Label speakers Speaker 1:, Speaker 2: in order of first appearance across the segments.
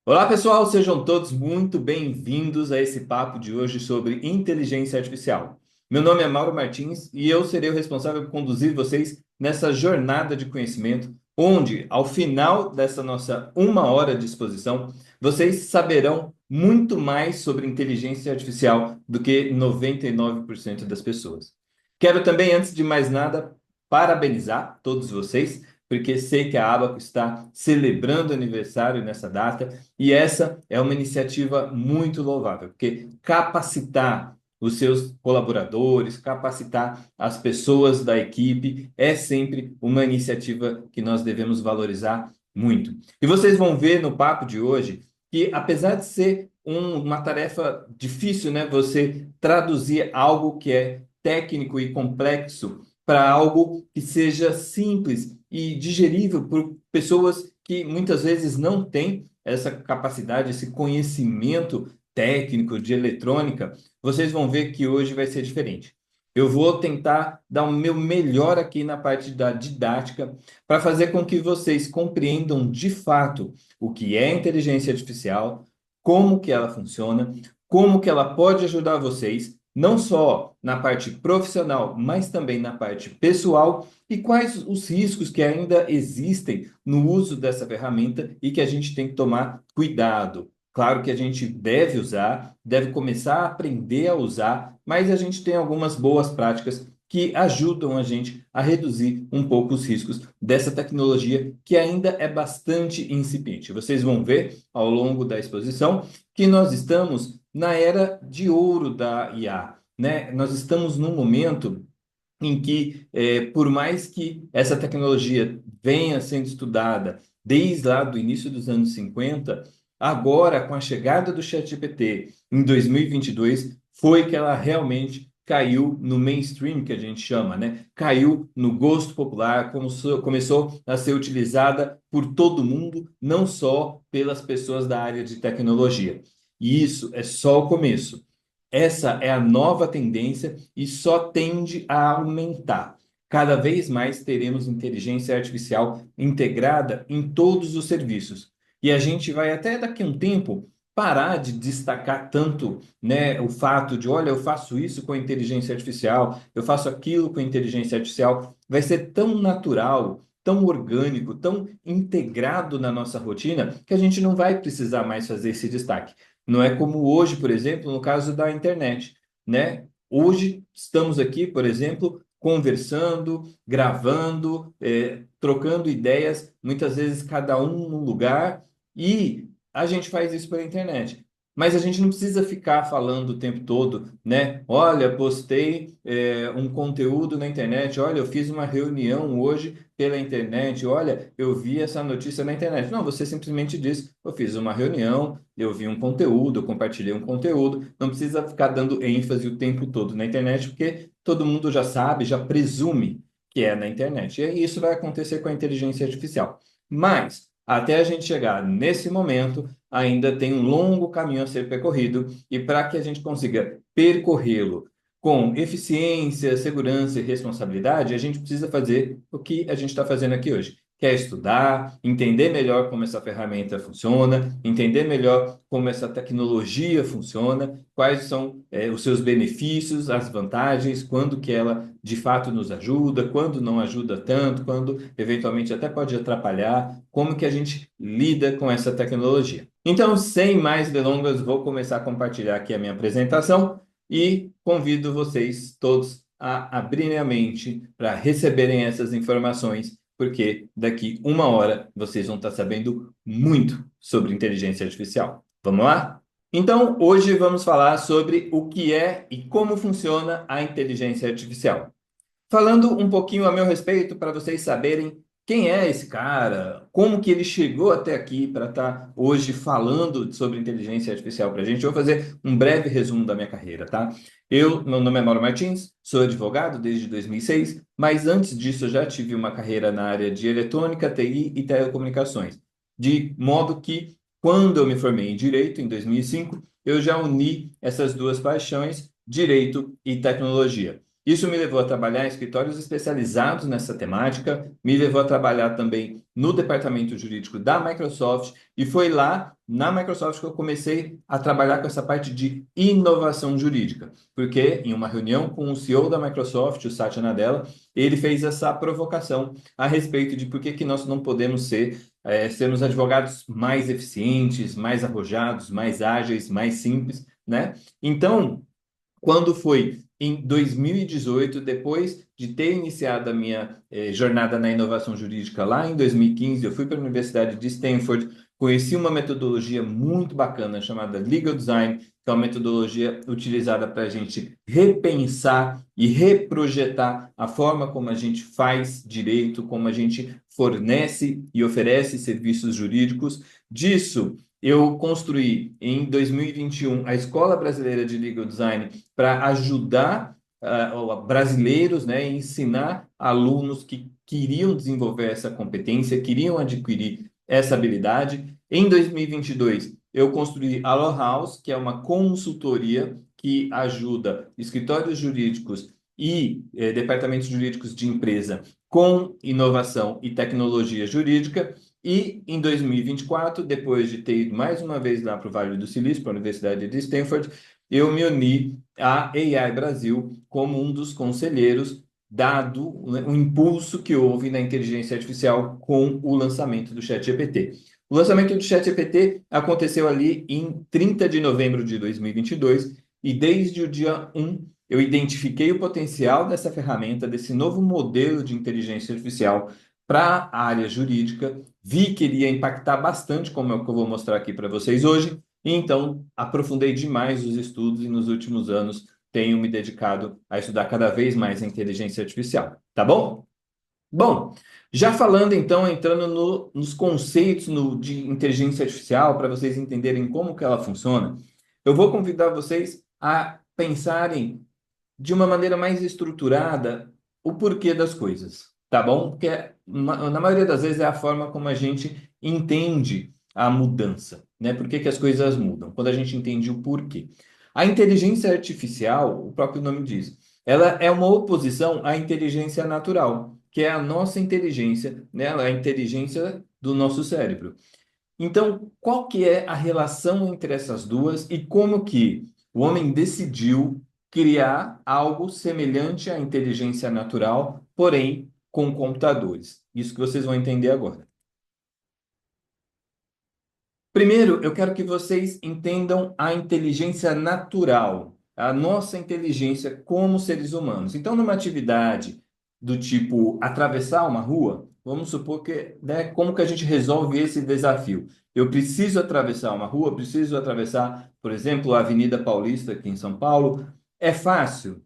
Speaker 1: Olá, pessoal, sejam todos muito bem-vindos a esse papo de hoje sobre inteligência artificial. Meu nome é Mauro Martins e eu serei o responsável por conduzir vocês nessa jornada de conhecimento, onde, ao final dessa nossa uma hora de exposição, vocês saberão muito mais sobre inteligência artificial do que 99% das pessoas. Quero também, antes de mais nada, parabenizar todos vocês, porque sei que a Abaco está celebrando aniversário nessa data. E essa é uma iniciativa muito louvável, porque capacitar os seus colaboradores, capacitar as pessoas da equipe é sempre uma iniciativa que nós devemos valorizar muito. E vocês vão ver no papo de hoje que, apesar de ser uma tarefa difícil, né, você traduzir algo que é técnico e complexo para algo que seja simples e digerível por pessoas que muitas vezes não têm essa capacidade, esse conhecimento técnico de eletrônica, vocês vão ver que hoje vai ser diferente. Eu vou tentar dar o meu melhor aqui na parte da didática para fazer com que vocês compreendam de fato o que é inteligência artificial, como que ela funciona, como que ela pode ajudar vocês, não só na parte profissional, mas também na parte pessoal e quais os riscos que ainda existem no uso dessa ferramenta e que a gente tem que tomar cuidado. Claro que a gente deve usar, deve começar a aprender a usar, mas a gente tem algumas boas práticas que ajudam a gente a reduzir um pouco os riscos dessa tecnologia que ainda é bastante incipiente. Vocês vão ver ao longo da exposição que nós estamos na era de ouro da IA, né? Nós estamos num momento em que, por mais que essa tecnologia venha sendo estudada desde lá do início dos anos 50, agora, com a chegada do ChatGPT em 2022, foi que ela realmente caiu no mainstream, que a gente chama, né? Caiu no gosto popular, começou a ser utilizada por todo mundo, não só pelas pessoas da área de tecnologia. E isso é só o começo. Essa é a nova tendência e só tende a aumentar. Cada vez mais teremos inteligência artificial integrada em todos os serviços. E a gente vai até daqui a um tempo parar de destacar tanto, né, o fato de, olha, eu faço isso com inteligência artificial, eu faço aquilo com inteligência artificial. Vai ser tão natural, tão orgânico, tão integrado na nossa rotina que a gente não vai precisar mais fazer esse destaque. Não é como hoje, por exemplo, no caso da internet, né? Hoje estamos aqui, por exemplo, conversando, gravando, trocando ideias, muitas vezes cada um num lugar, e a gente faz isso pela internet. Mas a gente não precisa ficar falando o tempo todo, né? Olha, postei, um conteúdo na internet, olha, eu fiz uma reunião hoje pela internet, olha, eu vi essa notícia na internet. Não, você simplesmente diz, eu fiz uma reunião, eu vi um conteúdo, eu compartilhei um conteúdo, não precisa ficar dando ênfase o tempo todo na internet, porque todo mundo já sabe, já presume que é na internet. E isso vai acontecer com a inteligência artificial. Mas, até a gente chegar nesse momento, ainda tem um longo caminho a ser percorrido, e para que a gente consiga percorrê-lo com eficiência, segurança e responsabilidade, a gente precisa fazer o que a gente está fazendo aqui hoje. Quer estudar, entender melhor como essa ferramenta funciona, entender melhor como essa tecnologia funciona, quais são, os seus benefícios, as vantagens, quando que ela de fato nos ajuda, quando não ajuda tanto, quando eventualmente até pode atrapalhar, como que a gente lida com essa tecnologia. Então, sem mais delongas, vou começar a compartilhar aqui a minha apresentação e convido vocês todos a abrirem a mente para receberem essas informações, porque daqui uma hora vocês vão estar sabendo muito sobre inteligência artificial. Vamos lá? Então, hoje vamos falar sobre o que é e como funciona a inteligência artificial. Falando um pouquinho a meu respeito, para vocês saberem quem é esse cara, como que ele chegou até aqui para estar hoje falando sobre inteligência artificial para a gente. Eu vou fazer um breve resumo da minha carreira, tá? Meu nome é Mauro Martins, sou advogado desde 2006, mas antes disso eu já tive uma carreira na área de eletrônica, TI e telecomunicações. De modo que, quando eu me formei em Direito, em 2005, eu já uni essas duas paixões, Direito e Tecnologia. Isso me levou a trabalhar em escritórios especializados nessa temática, me levou a trabalhar também no departamento jurídico da Microsoft, e foi lá na Microsoft que eu comecei a trabalhar com essa parte de inovação jurídica, porque em uma reunião com o CEO da Microsoft, o Satya Nadella, ele fez essa provocação a respeito de por que que nós não podemos sermos advogados mais eficientes, mais arrojados, mais ágeis, mais simples, né? Então, quando foi em 2018, depois de ter iniciado a minha jornada na inovação jurídica lá em 2015, eu fui para a Universidade de Stanford, conheci uma metodologia muito bacana chamada Legal Design, que é uma metodologia utilizada para a gente repensar e reprojetar a forma como a gente faz direito, como a gente fornece e oferece serviços jurídicos. Disso, eu construí em 2021 a Escola Brasileira de Legal Design para ajudar brasileiros, né, e ensinar alunos que queriam desenvolver essa competência, queriam adquirir essa habilidade. Em 2022, eu construí a Law House, que é uma consultoria que ajuda escritórios jurídicos e departamentos jurídicos de empresa com inovação e tecnologia jurídica. E em 2024, depois de ter ido mais uma vez lá para o Vale do Silício, para a Universidade de Stanford, eu me uni à AI Brasil como um dos conselheiros, dado o impulso que houve na inteligência artificial com o lançamento do ChatGPT. O lançamento do ChatGPT aconteceu ali em 30 de novembro de 2022 e desde o dia 1 eu identifiquei o potencial dessa ferramenta, desse novo modelo de inteligência artificial para a área jurídica, vi que iria impactar bastante, como é o que eu vou mostrar aqui para vocês hoje, e então aprofundei demais os estudos e nos últimos anos tenho me dedicado a estudar cada vez mais a inteligência artificial, tá bom? Bom, já falando então, entrando nos conceitos de inteligência artificial, para vocês entenderem como que ela funciona, eu vou convidar vocês a pensarem de uma maneira mais estruturada o porquê das coisas, tá bom? Porque na maioria das vezes é a forma como a gente entende a mudança, né? Por que que as coisas mudam? Quando a gente entende o porquê. A inteligência artificial, o próprio nome diz, ela é uma oposição à inteligência natural, que é a nossa inteligência, né? Ela é a inteligência do nosso cérebro. Então, qual que é a relação entre essas duas e como que o homem decidiu criar algo semelhante à inteligência natural, porém com computadores? Isso que vocês vão entender agora. Primeiro, eu quero que vocês entendam a inteligência natural, a nossa inteligência como seres humanos. Então, numa atividade do tipo atravessar uma rua, vamos supor que, né, como que a gente resolve esse desafio? Eu preciso atravessar uma rua, preciso atravessar, por exemplo, a Avenida Paulista aqui em São Paulo. É fácil?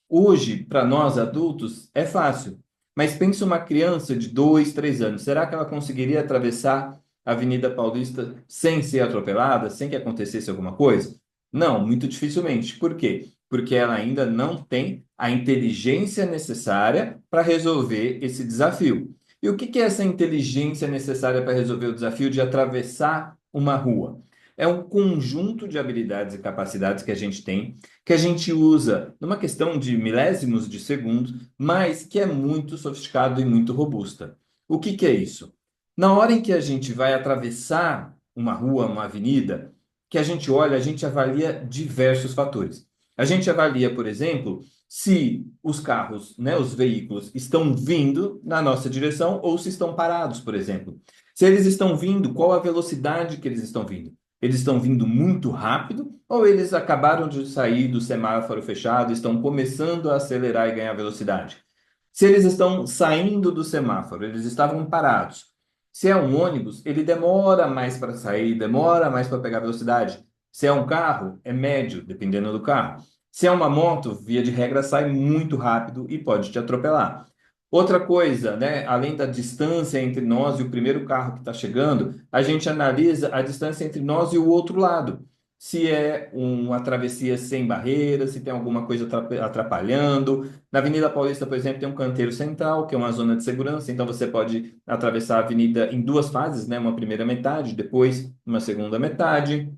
Speaker 1: Hoje, para nós adultos, é fácil. Mas pensa uma criança de 2, 3 anos. Será que ela conseguiria atravessar a Avenida Paulista sem ser atropelada, sem que acontecesse alguma coisa? Não, muito dificilmente. Por quê? Porque ela ainda não tem a inteligência necessária para resolver esse desafio. E o que que é essa inteligência necessária para resolver o desafio de atravessar uma rua? É um conjunto de habilidades e capacidades que a gente tem que a gente usa numa questão de milésimos de segundos, mas que é muito sofisticado e muito robusta. O que que é isso? Na hora em que a gente vai atravessar uma rua, uma avenida, que a gente olha, a gente avalia diversos fatores. A gente avalia, por exemplo, se os carros, né, os veículos estão vindo na nossa direção ou se estão parados, por exemplo. Se eles estão vindo, qual a velocidade que eles estão vindo? Eles estão vindo muito rápido ou eles acabaram de sair do semáforo fechado e estão começando a acelerar e ganhar velocidade? Se eles estão saindo do semáforo, eles estavam parados. Se é um ônibus, ele demora mais para sair, demora mais para pegar velocidade. Se é um carro, é médio, dependendo do carro. Se é uma moto, via de regra, sai muito rápido e pode te atropelar. Outra coisa, né? Além da distância entre nós e o primeiro carro que está chegando, a gente analisa a distância entre nós e o outro lado. Se é uma travessia sem barreiras, se tem alguma coisa atrapalhando. Na Avenida Paulista, por exemplo, tem um canteiro central, que é uma zona de segurança, então você pode atravessar a avenida em duas fases, né? Uma primeira metade, depois uma segunda metade.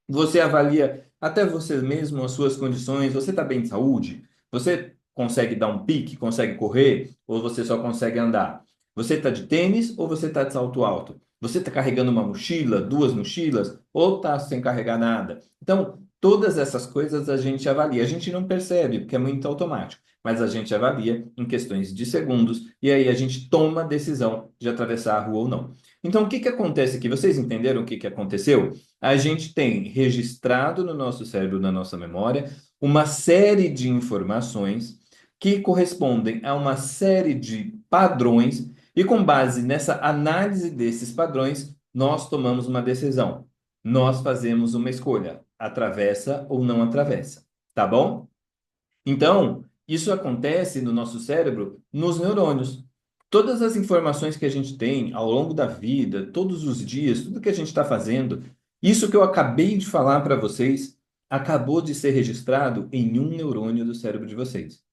Speaker 1: Você avalia até você mesmo as suas condições, você está bem de saúde? Você consegue dar um pique, consegue correr, ou você só consegue andar? Você está de tênis ou você está de salto alto? Você está carregando uma mochila, duas mochilas, ou está sem carregar nada? Então, todas essas coisas a gente avalia. A gente não percebe, porque é muito automático, mas a gente avalia em questões de segundos e aí a gente toma a decisão de atravessar a rua ou não. Então, o que que acontece aqui? Vocês entenderam o que que aconteceu? A gente tem registrado no nosso cérebro, na nossa memória, uma série de informações que correspondem a uma série de padrões, e com base nessa análise desses padrões, nós tomamos uma decisão. Nós fazemos uma escolha, atravessa ou não atravessa, tá bom? Então, isso acontece no nosso cérebro, nos neurônios. Todas as informações que a gente tem ao longo da vida, todos os dias, tudo que a gente está fazendo, isso que eu acabei de falar para vocês, acabou de ser registrado em um neurônio do cérebro de vocês.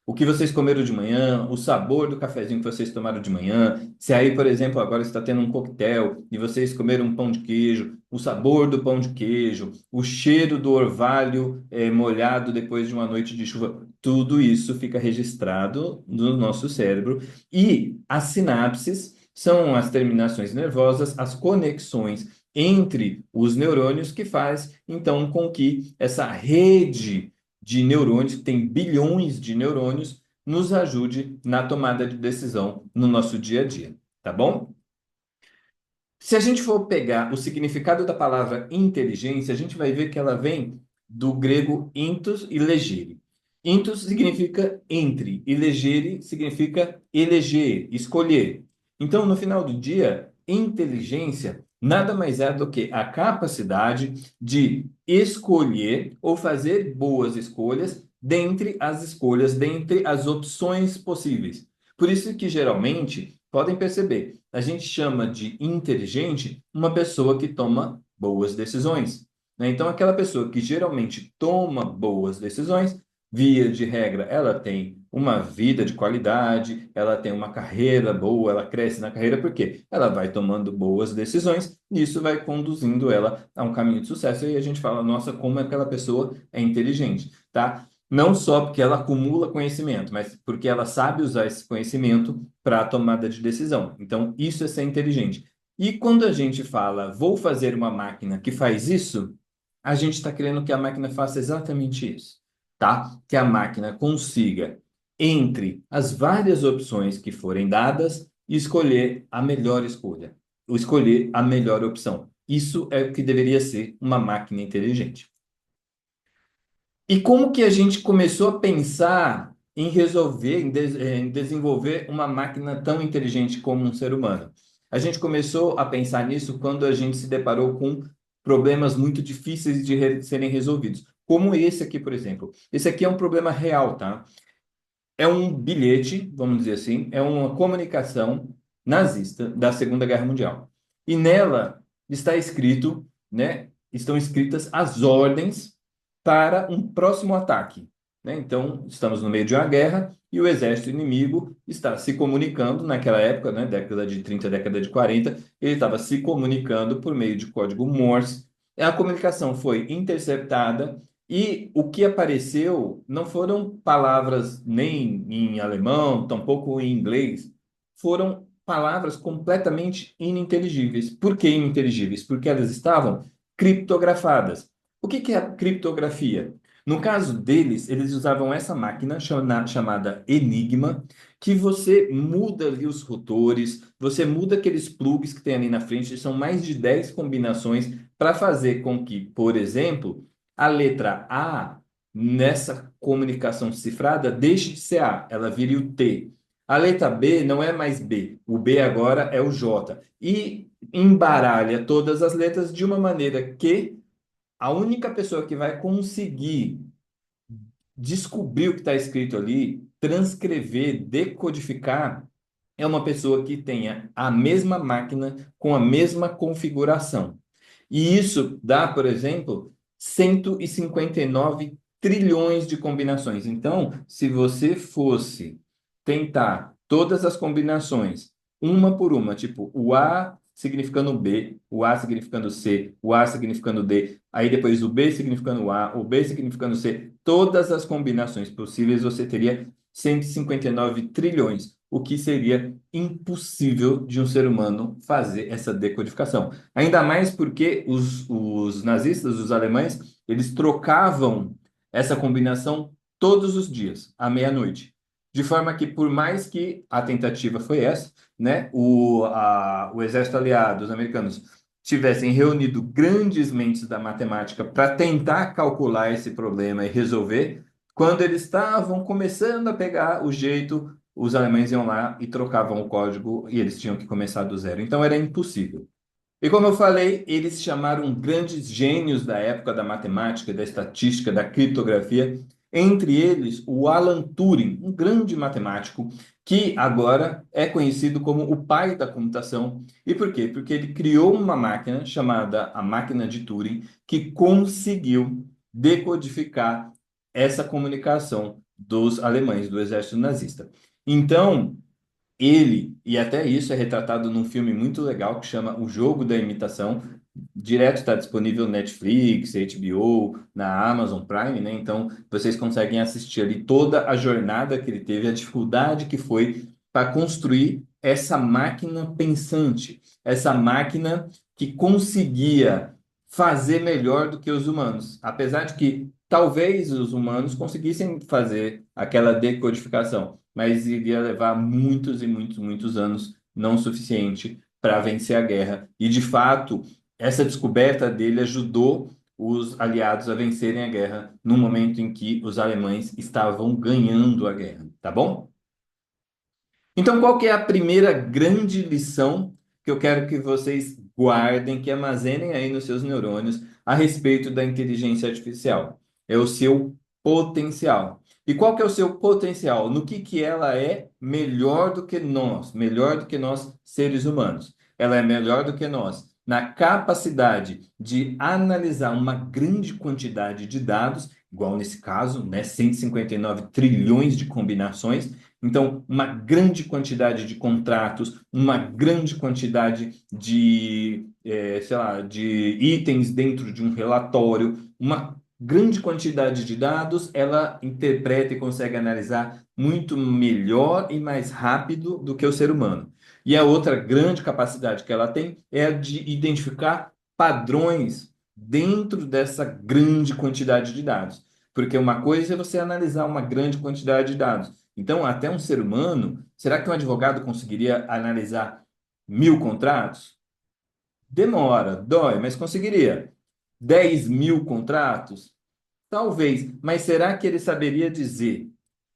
Speaker 1: O que vocês comeram de manhã, o sabor do cafezinho que vocês tomaram de manhã. Se aí, por exemplo, agora está tendo um coquetel e vocês comeram um pão de queijo, o sabor do pão de queijo, o cheiro do orvalho molhado depois de uma noite de chuva, tudo isso fica registrado no nosso cérebro. E as sinapses são as terminações nervosas, as conexões entre os neurônios que faz então com que essa rede de neurônios, que tem bilhões de neurônios, nos ajude na tomada de decisão no nosso dia a dia, tá bom? Se a gente for pegar o significado da palavra inteligência, a gente vai ver que ela vem do grego intus e legere. Intus significa entre e legere significa eleger, escolher. Então, no final do dia, inteligência nada mais é do que a capacidade de escolher ou fazer boas escolhas dentre as opções possíveis. Por isso que geralmente, podem perceber, a gente chama de inteligente uma pessoa que toma boas decisões, né? Então, aquela pessoa que geralmente toma boas decisões, via de regra, ela tem uma vida de qualidade, ela tem uma carreira boa, ela cresce na carreira, porque ela vai tomando boas decisões e isso vai conduzindo ela a um caminho de sucesso. E a gente fala, nossa, como aquela pessoa é inteligente, tá? Não só porque ela acumula conhecimento, mas porque ela sabe usar esse conhecimento para a tomada de decisão. Então, isso é ser inteligente. E quando a gente fala, vou fazer uma máquina que faz isso, a gente está querendo que a máquina faça exatamente isso, tá? Que a máquina consiga, entre as várias opções que forem dadas, escolher a melhor escolha, ou escolher a melhor opção. Isso é o que deveria ser uma máquina inteligente. E como que a gente começou a pensar em resolver, em desenvolver uma máquina tão inteligente como um ser humano? A gente começou a pensar nisso quando a gente se deparou com problemas muito difíceis de serem resolvidos, como esse aqui, por exemplo. Esse aqui é um problema real, tá? É um bilhete, vamos dizer assim, é uma comunicação nazista da Segunda Guerra Mundial. E nela está escrito, né, estão escritas as ordens para um próximo ataque, né? Então, estamos no meio de uma guerra e o exército inimigo está se comunicando naquela época, né, década de 30, década de 40, ele estava se comunicando por meio de código Morse. A comunicação foi interceptada e o que apareceu não foram palavras nem em alemão, tampouco em inglês, foram palavras completamente ininteligíveis. Por que ininteligíveis? Porque elas estavam criptografadas. O que que é a criptografia? No caso deles, eles usavam essa máquina chamada Enigma, que você muda ali os rotores, você muda aqueles plugs que tem ali na frente, são mais de 10 combinações para fazer com que, por exemplo, a letra A nessa comunicação cifrada deixe de ser A, ela vire o T. A letra B não é mais B, o B agora é o J. E embaralha todas as letras de uma maneira que a única pessoa que vai conseguir descobrir o que está escrito ali, transcrever, decodificar, é uma pessoa que tenha a mesma máquina com a mesma configuração. E isso dá, por exemplo, 159 trilhões de combinações. Então, se você fosse tentar todas as combinações, uma por uma, tipo, o A significando B, o A significando C, o A significando D, aí depois o B significando A, o B significando C, todas as combinações possíveis, você teria 159 trilhões, o que seria impossível de um ser humano fazer essa decodificação. Ainda mais porque os nazistas, os alemães, eles trocavam essa combinação todos os dias, à meia-noite. De forma que, por mais que a tentativa foi essa, né, o exército aliado, os americanos, tivessem reunido grandes mentes da matemática para tentar calcular esse problema e resolver, quando eles estavam começando a pegar o jeito, os alemães iam lá e trocavam o código e eles tinham que começar do zero. Então era impossível. E como eu falei, eles chamaram grandes gênios da época da matemática, da estatística, da criptografia, entre eles o Alan Turing, um grande matemático que agora é conhecido como o pai da computação. E por quê? Porque ele criou uma máquina chamada a máquina de Turing que conseguiu decodificar essa comunicação dos alemães, do exército nazista. Então, ele, e até isso é retratado num filme muito legal que chama O Jogo da Imitação. Direto está disponível no Netflix, HBO, na Amazon Prime, né? Então vocês conseguem assistir ali toda a jornada que ele teve, a dificuldade que foi para construir essa máquina pensante, essa máquina que conseguia fazer melhor do que os humanos. Apesar de que talvez os humanos conseguissem fazer aquela decodificação, mas iria levar muitos e muitos, muitos anos, não o suficiente para vencer a guerra. E, de fato, essa descoberta dele ajudou os aliados a vencerem a guerra no momento em que os alemães estavam ganhando a guerra, tá bom? Então, qual que é a primeira grande lição que eu quero que vocês guardem, que armazenem aí nos seus neurônios a respeito da inteligência artificial? É o seu potencial. E qual que é o seu potencial? No que ela é melhor do que nós seres humanos. Ela é melhor do que nós na capacidade de analisar uma grande quantidade de dados, igual nesse caso, né, 159 trilhões de combinações. Então, uma grande quantidade de contratos, uma grande quantidade de, sei lá, de itens dentro de um relatório, uma grande quantidade de dados, ela interpreta e consegue analisar muito melhor e mais rápido do que o ser humano. E a outra grande capacidade que ela tem é a de identificar padrões dentro dessa grande quantidade de dados. Porque uma coisa é você analisar uma grande quantidade de dados. Então, até um ser humano, será que um advogado conseguiria analisar 1.000 contratos? Demora, dói, mas conseguiria. 10.000 contratos? Talvez, mas será que ele saberia dizer,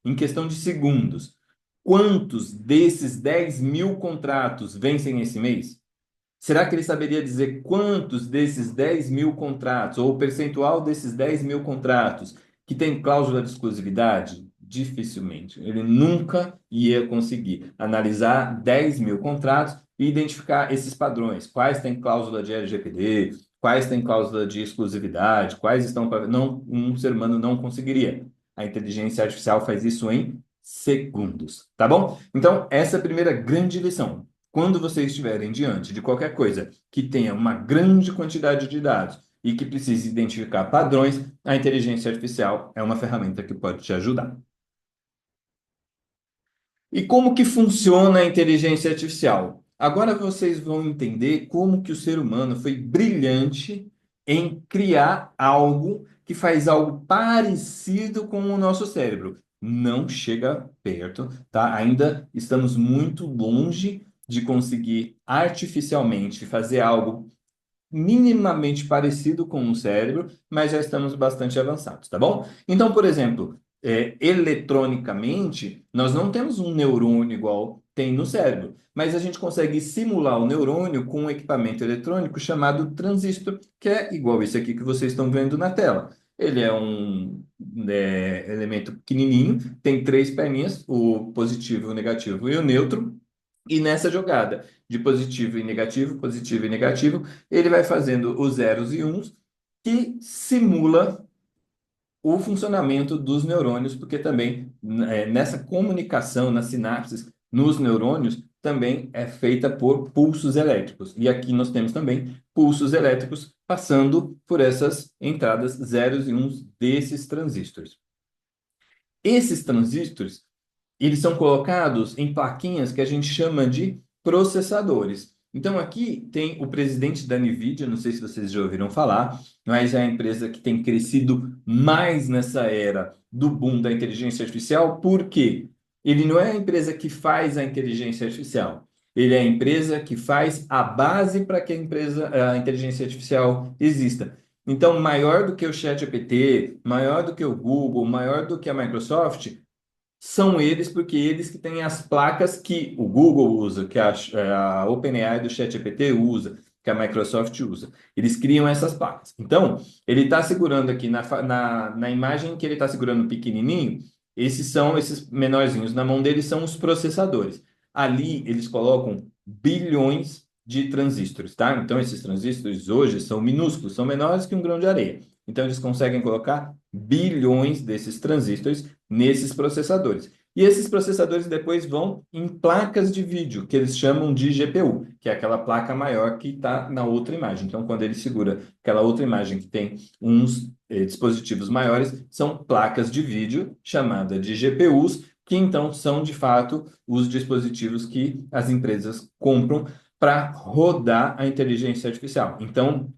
Speaker 1: em questão de segundos, quantos desses 10.000 contratos vencem esse mês? Será que ele saberia dizer quantos desses 10.000 contratos, ou o percentual desses 10.000 contratos, que tem cláusula de exclusividade? Dificilmente. Ele nunca ia conseguir analisar 10.000 contratos e identificar esses padrões. Quais têm cláusula de LGPD, quais têm cláusula de exclusividade, quais estão. Não, um ser humano não conseguiria. A inteligência artificial faz isso em segundos, tá bom? Então, essa é a primeira grande lição. Quando vocês estiverem diante de qualquer coisa que tenha uma grande quantidade de dados e que precise identificar padrões, a inteligência artificial é uma ferramenta que pode te ajudar. E como que funciona a inteligência artificial? Agora vocês vão entender como que o ser humano foi brilhante em criar algo que faz algo parecido com o nosso cérebro. Não chega perto, tá? Ainda estamos muito longe de conseguir artificialmente fazer algo minimamente parecido com um cérebro, mas já estamos bastante avançados, tá bom? Então, por exemplo, eletronicamente, nós não temos um neurônio igual tem no cérebro, mas a gente consegue simular o neurônio com um equipamento eletrônico chamado transistor, que é igual esse aqui que vocês estão vendo na tela. Ele é um elemento pequenininho, tem três perninhas, o positivo, o negativo e o neutro, e nessa jogada de positivo e negativo, ele vai fazendo os zeros e uns, que simula o funcionamento dos neurônios, porque também nessa comunicação, nas sinapses, nos neurônios, também é feita por pulsos elétricos. E aqui nós temos também pulsos elétricos passando por essas entradas zeros e uns desses transistores. Esses transistores, eles são colocados em plaquinhas que a gente chama de processadores. Então, aqui tem o presidente da NVIDIA, não sei se vocês já ouviram falar, mas é a empresa que tem crescido mais nessa era do boom da inteligência artificial. Por quê? Ele não é a empresa que faz a inteligência artificial. Ele é a empresa que faz a base para que a inteligência artificial exista. Então, maior do que o ChatGPT, maior do que o Google, maior do que a Microsoft, são eles, porque eles que têm as placas que o Google usa, que a OpenAI do ChatGPT usa, que a Microsoft usa. Eles criam essas placas. Então, ele está segurando aqui na imagem que ele está segurando pequenininho, esses menorzinhos na mão dele são os processadores. Ali eles colocam bilhões de transistores, tá? Então, esses transistores hoje são minúsculos, são menores que um grão de areia. Então, eles conseguem colocar bilhões desses transistores nesses processadores. E esses processadores depois vão em placas de vídeo, que eles chamam de GPU, que é aquela placa maior que está na outra imagem. Então, quando ele segura aquela outra imagem que tem uns dispositivos maiores, são placas de vídeo, chamada de GPUs, que então são de fato os dispositivos que as empresas compram para rodar a inteligência artificial. Então,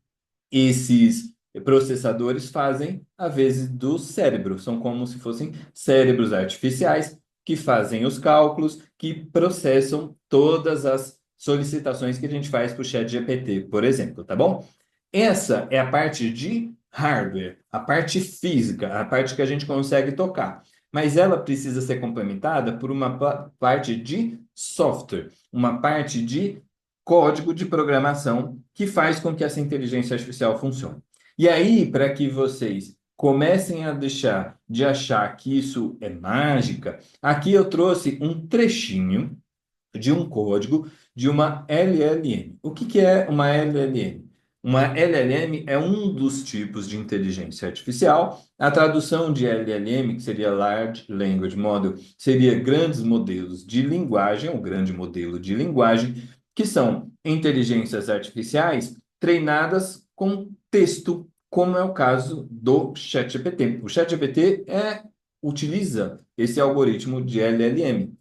Speaker 1: esses processadores fazem a vezes do cérebro, são como se fossem cérebros artificiais que fazem os cálculos, que processam todas as solicitações que a gente faz para o ChatGPT, por exemplo, tá bom? Essa é a parte de hardware, a parte física, a parte que a gente consegue tocar. Mas ela precisa ser complementada por uma parte de software, uma parte de código de programação que faz com que essa inteligência artificial funcione. E aí, para que vocês comecem a deixar de achar que isso é mágica, aqui eu trouxe um trechinho de um código de uma LLM. O que que é uma LLM? Uma LLM é um dos tipos de inteligência artificial. A tradução de LLM, que seria Large Language Model, seria grandes modelos de linguagem, ou grande modelo de linguagem, que são inteligências artificiais treinadas com texto, como é o caso do ChatGPT. O ChatGPT utiliza esse algoritmo de LLM.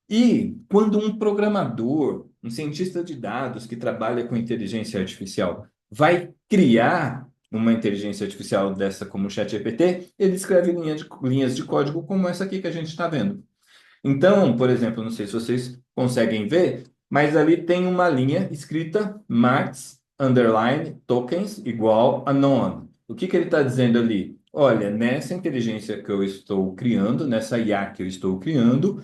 Speaker 1: E quando um programador, um cientista de dados que trabalha com inteligência artificial, vai criar uma inteligência artificial dessa como o ChatGPT, ele escreve linhas de código como essa aqui que a gente está vendo. Então, por exemplo, não sei se vocês conseguem ver, mas ali tem uma linha escrita max underline tokens igual a none. O que que ele está dizendo ali? Olha, nessa inteligência que eu estou criando, nessa IA que eu estou criando,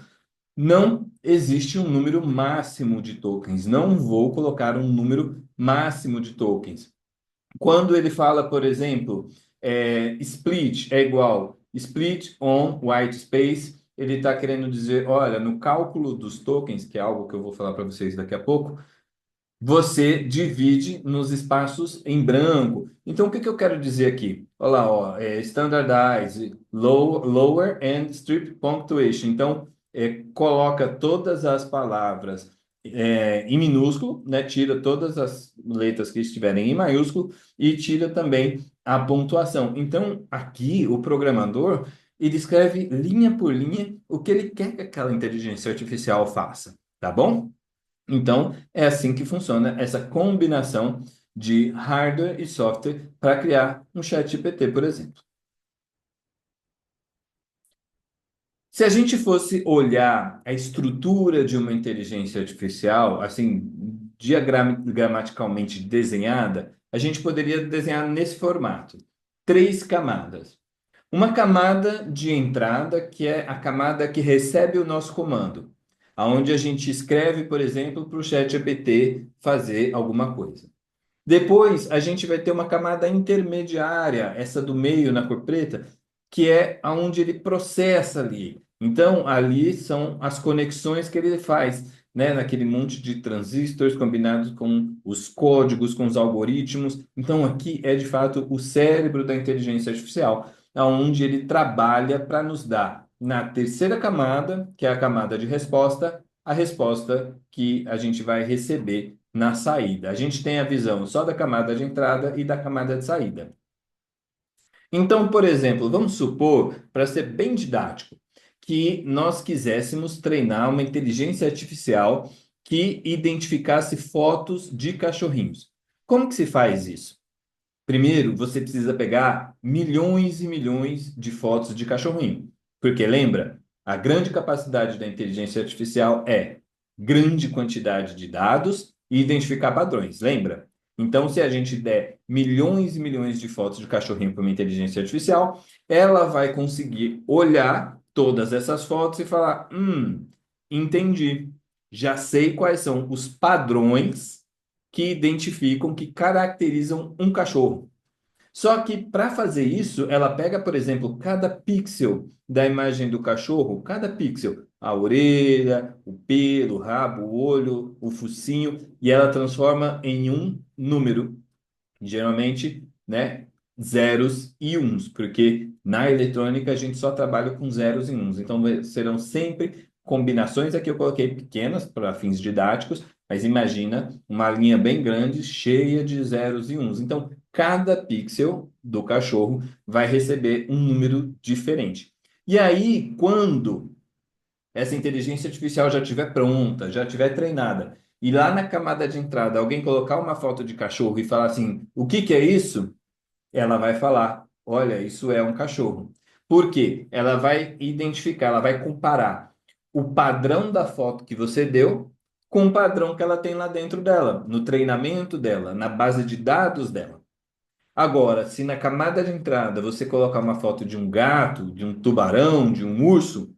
Speaker 1: não existe um número máximo de tokens. Não vou colocar um número máximo de tokens. Quando ele fala, por exemplo, split é igual split on white space, ele está querendo dizer, olha, no cálculo dos tokens, que é algo que eu vou falar para vocês daqui a pouco, você divide nos espaços em branco. Então, o que que eu quero dizer aqui? Olha lá, ó, standardize, lower and strip punctuation. Então, coloca todas as palavras em minúsculo, né? Tira todas as letras que estiverem em maiúsculo e tira também a pontuação. Então, aqui, o programador, ele escreve linha por linha o que ele quer que aquela inteligência artificial faça, tá bom? Então, é assim que funciona essa combinação de hardware e software para criar um chat GPT, por exemplo. Se a gente fosse olhar a estrutura de uma inteligência artificial, assim, diagramaticalmente desenhada, a gente poderia desenhar nesse formato: três camadas. Uma camada de entrada, que é a camada que recebe o nosso comando, aonde a gente escreve, por exemplo, para o ChatGPT fazer alguma coisa. Depois, a gente vai ter uma camada intermediária, essa do meio na cor preta, que é aonde ele processa ali. Então, ali são as conexões que ele faz, né, naquele monte de transistores combinados com os códigos, com os algoritmos. Então, aqui é de fato o cérebro da inteligência artificial, aonde ele trabalha para nos dar na terceira camada, que é a camada de resposta, a resposta que a gente vai receber na saída. A gente tem a visão só da camada de entrada e da camada de saída. Então, por exemplo, vamos supor, para ser bem didático, que nós quiséssemos treinar uma inteligência artificial que identificasse fotos de cachorrinhos. Como que se faz isso? Primeiro, você precisa pegar milhões e milhões de fotos de cachorrinho. Porque lembra, a grande capacidade da inteligência artificial é grande quantidade de dados e identificar padrões. Lembra? Então, se a gente der milhões e milhões de fotos de cachorrinho para uma inteligência artificial, ela vai conseguir olhar todas essas fotos e falar: entendi. Já sei quais são os padrões que identificam, que caracterizam um cachorro. Só que para fazer isso, ela pega, por exemplo, cada pixel da imagem do cachorro, cada pixel, a orelha, o pelo, o rabo, o olho, o focinho, e ela transforma em um número. Geralmente, né, zeros e uns, porque na eletrônica a gente só trabalha com zeros e uns. Então, serão sempre combinações. Aqui eu coloquei pequenas para fins didáticos, mas imagina uma linha bem grande, cheia de zeros e uns. Então, cada pixel do cachorro vai receber um número diferente. E aí, quando essa inteligência artificial já estiver pronta, já estiver treinada, e lá na camada de entrada alguém colocar uma foto de cachorro e falar assim: o que que é isso? Ela vai falar: olha, isso é um cachorro. Por quê? Ela vai identificar, ela vai comparar o padrão da foto que você deu com o padrão que ela tem lá dentro dela, no treinamento dela, na base de dados dela. Agora, se na camada de entrada você colocar uma foto de um gato, de um tubarão, de um urso,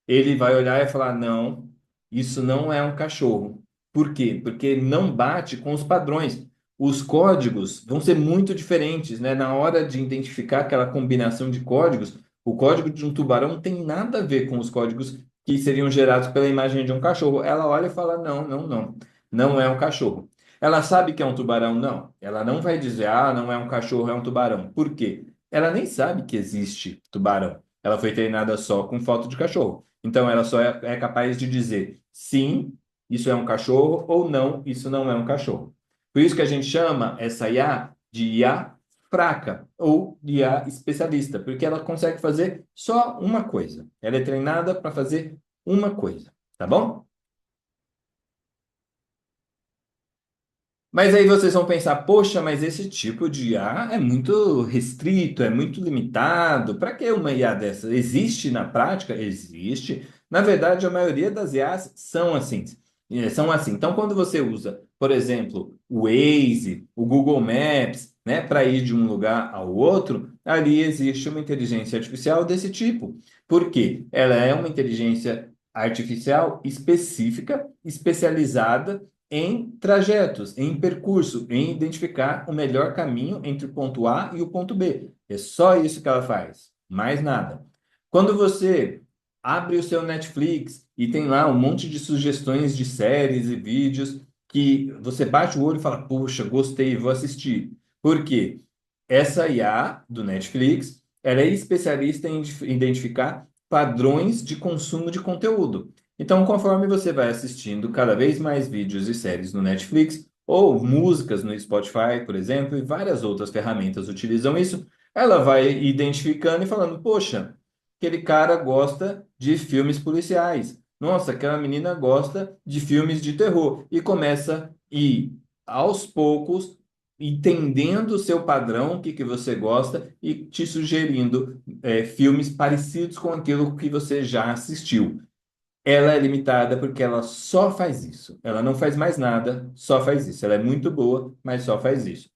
Speaker 1: ele vai olhar e falar: não, isso não é um cachorro. Por quê? Porque não bate com os padrões. Os códigos vão ser muito diferentes, né? Na hora de identificar aquela combinação de códigos, o código de um tubarão não tem nada a ver com os códigos que seriam gerados pela imagem de um cachorro. Ela olha e fala: não, não, não, não é um cachorro. Ela sabe que é um tubarão? Não. Ela não vai dizer: ah, não é um cachorro, é um tubarão. Por quê? Ela nem sabe que existe tubarão. Ela foi treinada só com foto de cachorro. Então, ela só é capaz de dizer sim, isso é um cachorro, ou não, isso não é um cachorro. Por isso que a gente chama essa IA de IA fraca ou de IA especialista, porque ela consegue fazer só uma coisa. Ela é treinada para fazer uma coisa, tá bom? Mas aí vocês vão pensar: poxa, mas esse tipo de IA é muito restrito, é muito limitado. Para que uma IA dessa? Existe na prática? Existe. Na verdade, a maioria das IAs são assim. São assim. Então, quando você usa, por exemplo, o Waze, o Google Maps, né, para ir de um lugar ao outro, ali existe uma inteligência artificial desse tipo. Por quê? Ela é uma inteligência artificial específica, especializada em trajetos, em percurso, em identificar o melhor caminho entre o ponto A e o ponto B. É só isso que ela faz, mais nada. Quando você abre o seu Netflix e tem lá um monte de sugestões de séries e vídeos que você bate o olho e fala: puxa, gostei, vou assistir. Por quê? Essa IA do Netflix, ela é especialista em identificar padrões de consumo de conteúdo. Então, conforme você vai assistindo cada vez mais vídeos e séries no Netflix, ou músicas no Spotify, por exemplo, e várias outras ferramentas utilizam isso, ela vai identificando e falando: poxa, aquele cara gosta de filmes policiais. Nossa, aquela menina gosta de filmes de terror. E começa a ir aos poucos entendendo o seu padrão, o que que você gosta, e te sugerindo filmes parecidos com aquilo que você já assistiu. Ela é limitada porque ela só faz isso. Ela não faz mais nada, só faz isso. Ela é muito boa, mas só faz isso.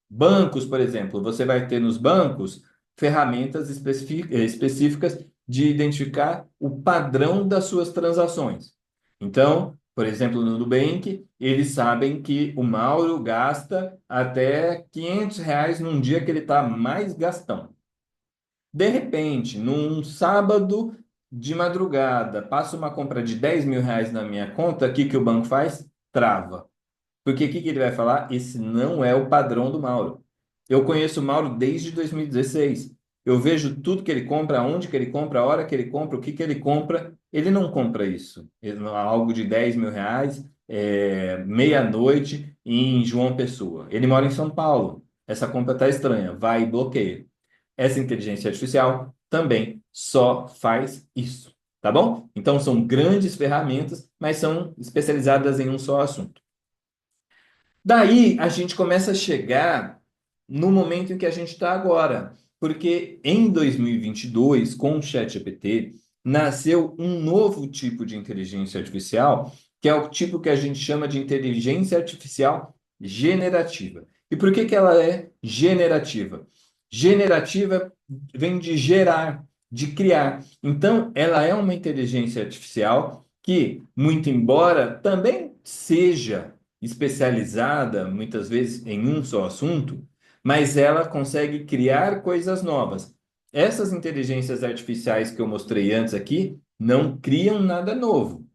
Speaker 1: Bancos, por exemplo, você vai ter nos bancos ferramentas específicas de identificar o padrão das suas transações. Então, por exemplo, no Nubank, eles sabem que o Mauro gasta até R$ 500 num dia que ele está mais gastão. De repente, num sábado de madrugada, passa uma compra de R$ 10.000 na minha conta, o que que o banco faz? Trava. Porque o que que ele vai falar? Esse não é o padrão do Mauro. Eu conheço o Mauro desde 2016. eu vejo tudo que ele compra, aonde que ele compra, a hora que ele compra, o que que ele compra. Ele não compra isso. Algo de 10 mil reais, meia-noite em João Pessoa. Ele mora em São Paulo. Essa compra está estranha. Vai e bloqueia. Essa inteligência artificial também só faz isso. Tá bom? Então são grandes ferramentas, mas são especializadas em um só assunto. Daí a gente começa a chegar no momento em que a gente está agora, porque em 2022, com o ChatGPT, nasceu um novo tipo de inteligência artificial, que é o tipo que a gente chama de inteligência artificial generativa. E por que que ela é generativa? Generativa vem de gerar, de criar. Então, ela é uma inteligência artificial que, muito embora também seja especializada, muitas vezes, em um só assunto, mas ela consegue criar coisas novas. Essas inteligências artificiais que eu mostrei antes aqui não criam nada novo,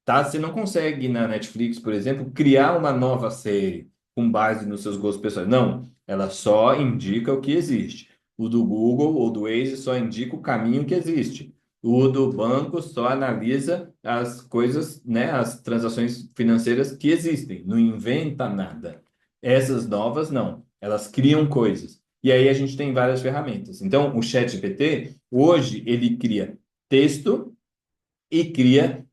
Speaker 1: tá? Você não consegue na Netflix, por exemplo, criar uma nova série com base nos seus gostos pessoais. Não, ela só indica o que existe. O do Google ou do Waze só indica o caminho que existe. O do banco só analisa as coisas, né, as transações financeiras que existem, não inventa nada. Essas novas não, elas criam coisas. E aí a gente tem várias ferramentas. Então, o ChatGPT, hoje, ele cria texto e cria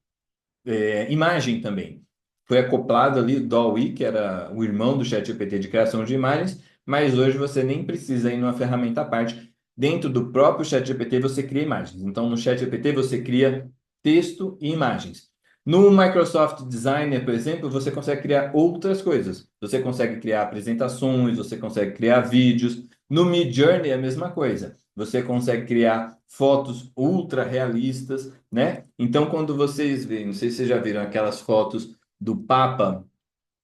Speaker 1: imagem também. Foi acoplado ali o DALL-E, que era o irmão do ChatGPT de criação de imagens, mas hoje você nem precisa ir numa ferramenta à parte. Dentro do próprio ChatGPT você cria imagens. Então, no ChatGPT você cria texto e imagens. No Microsoft Designer, por exemplo, você consegue criar outras coisas. Você consegue criar apresentações, você consegue criar vídeos. No Midjourney é a mesma coisa. Você consegue criar fotos ultra realistas, né? Então, quando vocês veem, não sei se vocês já viram aquelas fotos do Papa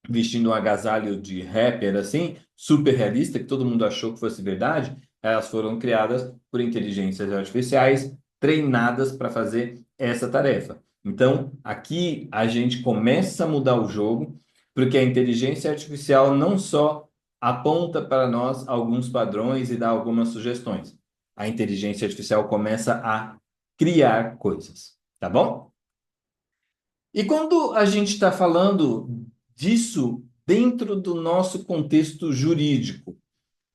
Speaker 1: vestindo um agasalho de rapper, assim, super realista, que todo mundo achou que fosse verdade, elas foram criadas por inteligências artificiais treinadas para fazer essa tarefa. Então, aqui a gente começa a mudar o jogo, porque a inteligência artificial não só aponta para nós alguns padrões e dá algumas sugestões. A inteligência artificial começa a criar coisas, tá bom? E quando a gente está falando disso dentro do nosso contexto jurídico,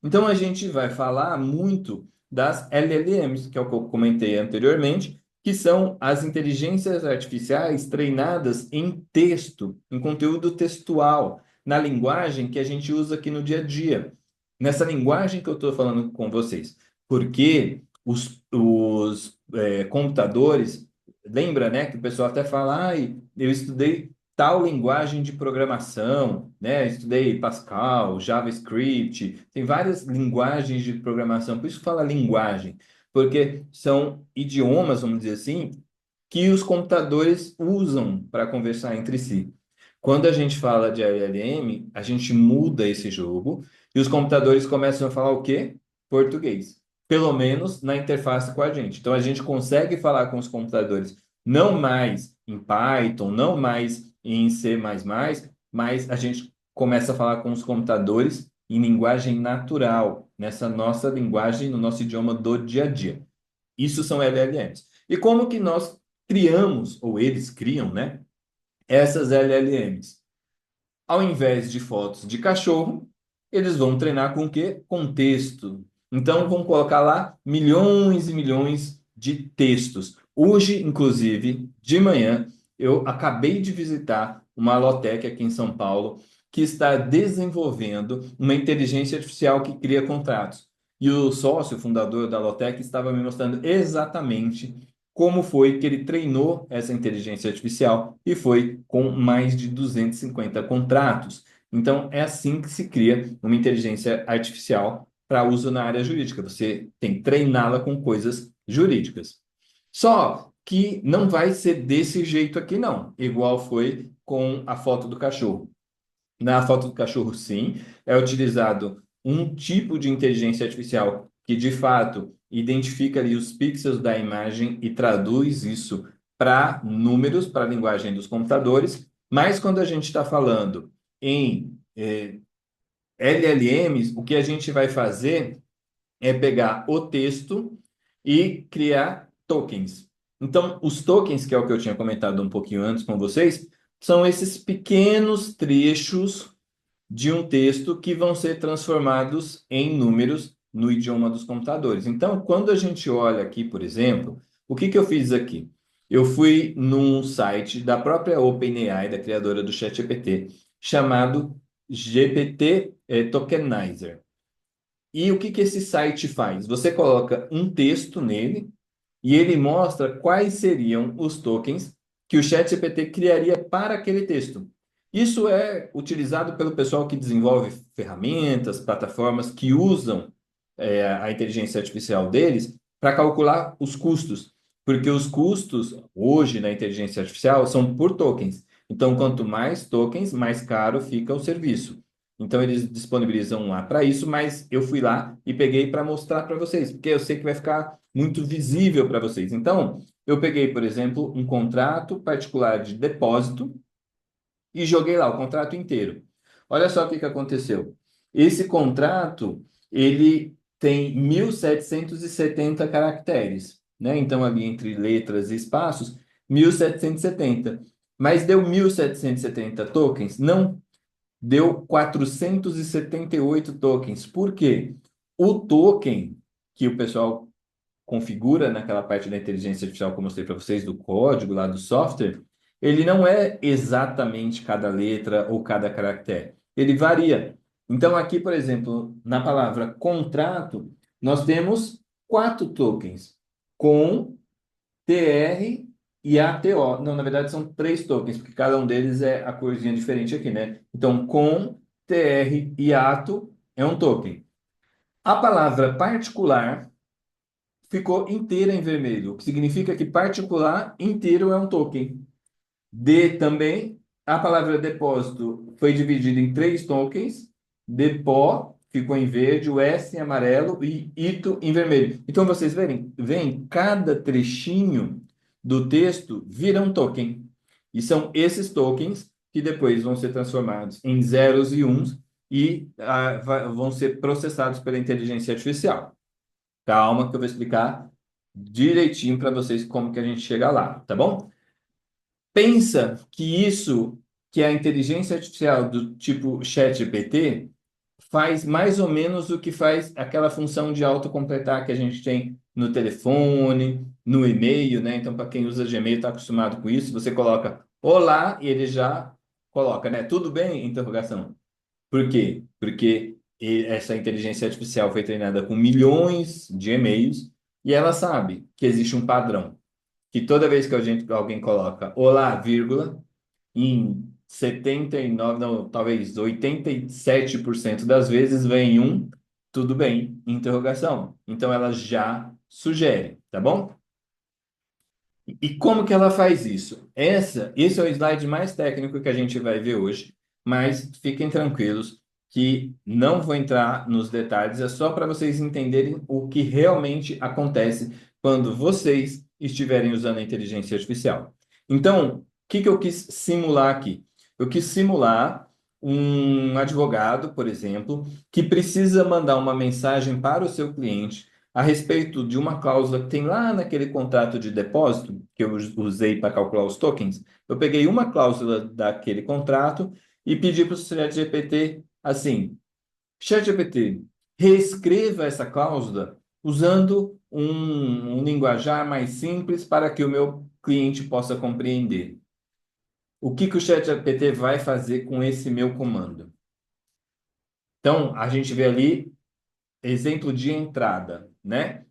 Speaker 1: então a gente vai falar muito das LLMs, que é o que eu comentei anteriormente, que são as inteligências artificiais treinadas em texto, em conteúdo textual, na linguagem que a gente usa aqui no dia a dia, nessa linguagem que eu estou falando com vocês. Porque os computadores, lembra, né, que o pessoal até fala, eu estudei tal linguagem de programação, né? Estudei Pascal, JavaScript, tem várias linguagens de programação, por isso que fala linguagem, porque são idiomas, vamos dizer assim, que os computadores usam para conversar entre si. Quando a gente fala de LLM, a gente muda esse jogo e os computadores começam a falar o quê? Português. Pelo menos na interface com a gente. Então a gente consegue falar com os computadores não mais em Python, não mais em C++, mas a gente começa a falar com os computadores em linguagem natural, nessa nossa linguagem, no nosso idioma do dia a dia. Isso são LLMs. E como que nós criamos, ou eles criam, né, essas LLMs? Ao invés de fotos de cachorro, eles vão treinar com o quê? Com texto. Então, vão colocar lá milhões e milhões de textos. Hoje, inclusive, de manhã, eu acabei de visitar uma Lotec aqui em São Paulo que está desenvolvendo uma inteligência artificial que cria contratos. E o sócio, o fundador da Lotec, estava me mostrando exatamente como foi que ele treinou essa inteligência artificial e foi com mais de 250 contratos. Então, é assim que se cria uma inteligência artificial para uso na área jurídica. Você tem que treiná-la com coisas jurídicas. Só que não vai ser desse jeito aqui, não, igual foi com a foto do cachorro. Na foto do cachorro, sim, é utilizado um tipo de inteligência artificial que, de fato, identifica ali os pixels da imagem e traduz isso para números, para a linguagem dos computadores. Mas quando a gente está falando em LLMs, o que a gente vai fazer é pegar o texto e criar tokens. Então, os tokens, que é o que eu tinha comentado um pouquinho antes com vocês, são esses pequenos trechos de um texto que vão ser transformados em números no idioma dos computadores. Então, quando a gente olha aqui, por exemplo, o que que eu fiz aqui? Eu fui num site da própria OpenAI, da criadora do ChatGPT, chamado GPT Tokenizer. E o que que esse site faz? Você coloca um texto nele e ele mostra quais seriam os tokens que o ChatGPT criaria para aquele texto. Isso é utilizado pelo pessoal que desenvolve ferramentas, plataformas que usam a inteligência artificial deles para calcular os custos, porque os custos hoje na inteligência artificial são por tokens. Então, quanto mais tokens, mais caro fica o serviço. Então, eles disponibilizam lá para isso, mas eu fui lá e peguei para mostrar para vocês, porque eu sei que vai ficar muito visível para vocês. Então, eu peguei, por exemplo, um contrato particular de depósito e joguei lá o contrato inteiro. Olha só o que que aconteceu. Esse contrato, ele tem 1.770 caracteres, né? Então, ali entre letras e espaços, 1.770. Mas deu 1.770 tokens? Não, deu 478 tokens. Por quê? O token que o pessoal configura naquela parte da inteligência artificial que eu mostrei para vocês, do código lá do software, ele não é exatamente cada letra ou cada caractere. Ele varia. Então, aqui, por exemplo, na palavra contrato, nós temos 4 tokens, com, TR e ATO. Não, na verdade, são 3 tokens, porque cada um deles é a corzinha diferente aqui, né? Então, com, TR e ato é um token. A palavra particular ficou inteira em vermelho, o que significa que particular inteiro é um token. D também, a palavra depósito foi dividida em 3 tokens, depó ficou em verde, o S em amarelo e ito em vermelho. Então vocês veem, cada trechinho do texto vira um token. E são esses tokens que depois vão ser transformados em zeros e uns e vão ser processados pela inteligência artificial. Calma que eu vou explicar direitinho para vocês como que a gente chega lá, tá bom? Pensa que isso, que a inteligência artificial do tipo ChatGPT, faz mais ou menos o que faz aquela função de autocompletar que a gente tem no telefone, no e-mail, né? Então, para quem usa Gmail, está acostumado com isso, você coloca olá e ele já coloca, né? Tudo bem? Interrogação. Por quê? Porque essa inteligência artificial foi treinada com milhões de e-mails e ela sabe que existe um padrão, que toda vez que alguém coloca olá, vírgula, em 79, não, talvez 87% das vezes vem um tudo bem, interrogação. Então ela já sugere, tá bom? E como que ela faz isso? Esse é o slide mais técnico que a gente vai ver hoje, mas fiquem tranquilos que não vou entrar nos detalhes, é só para vocês entenderem o que realmente acontece quando vocês estiverem usando a inteligência artificial. Então, o que que eu quis simular aqui? Eu quis simular um advogado, por exemplo, que precisa mandar uma mensagem para o seu cliente a respeito de uma cláusula que tem lá naquele contrato de depósito que eu usei para calcular os tokens. Eu peguei uma cláusula daquele contrato e pedi para o ChatGPT assim: ChatGPT, reescreva essa cláusula usando um linguajar mais simples para que o meu cliente possa compreender. O que que o ChatGPT vai fazer com esse meu comando? Então, a gente vê ali exemplo de entrada, né?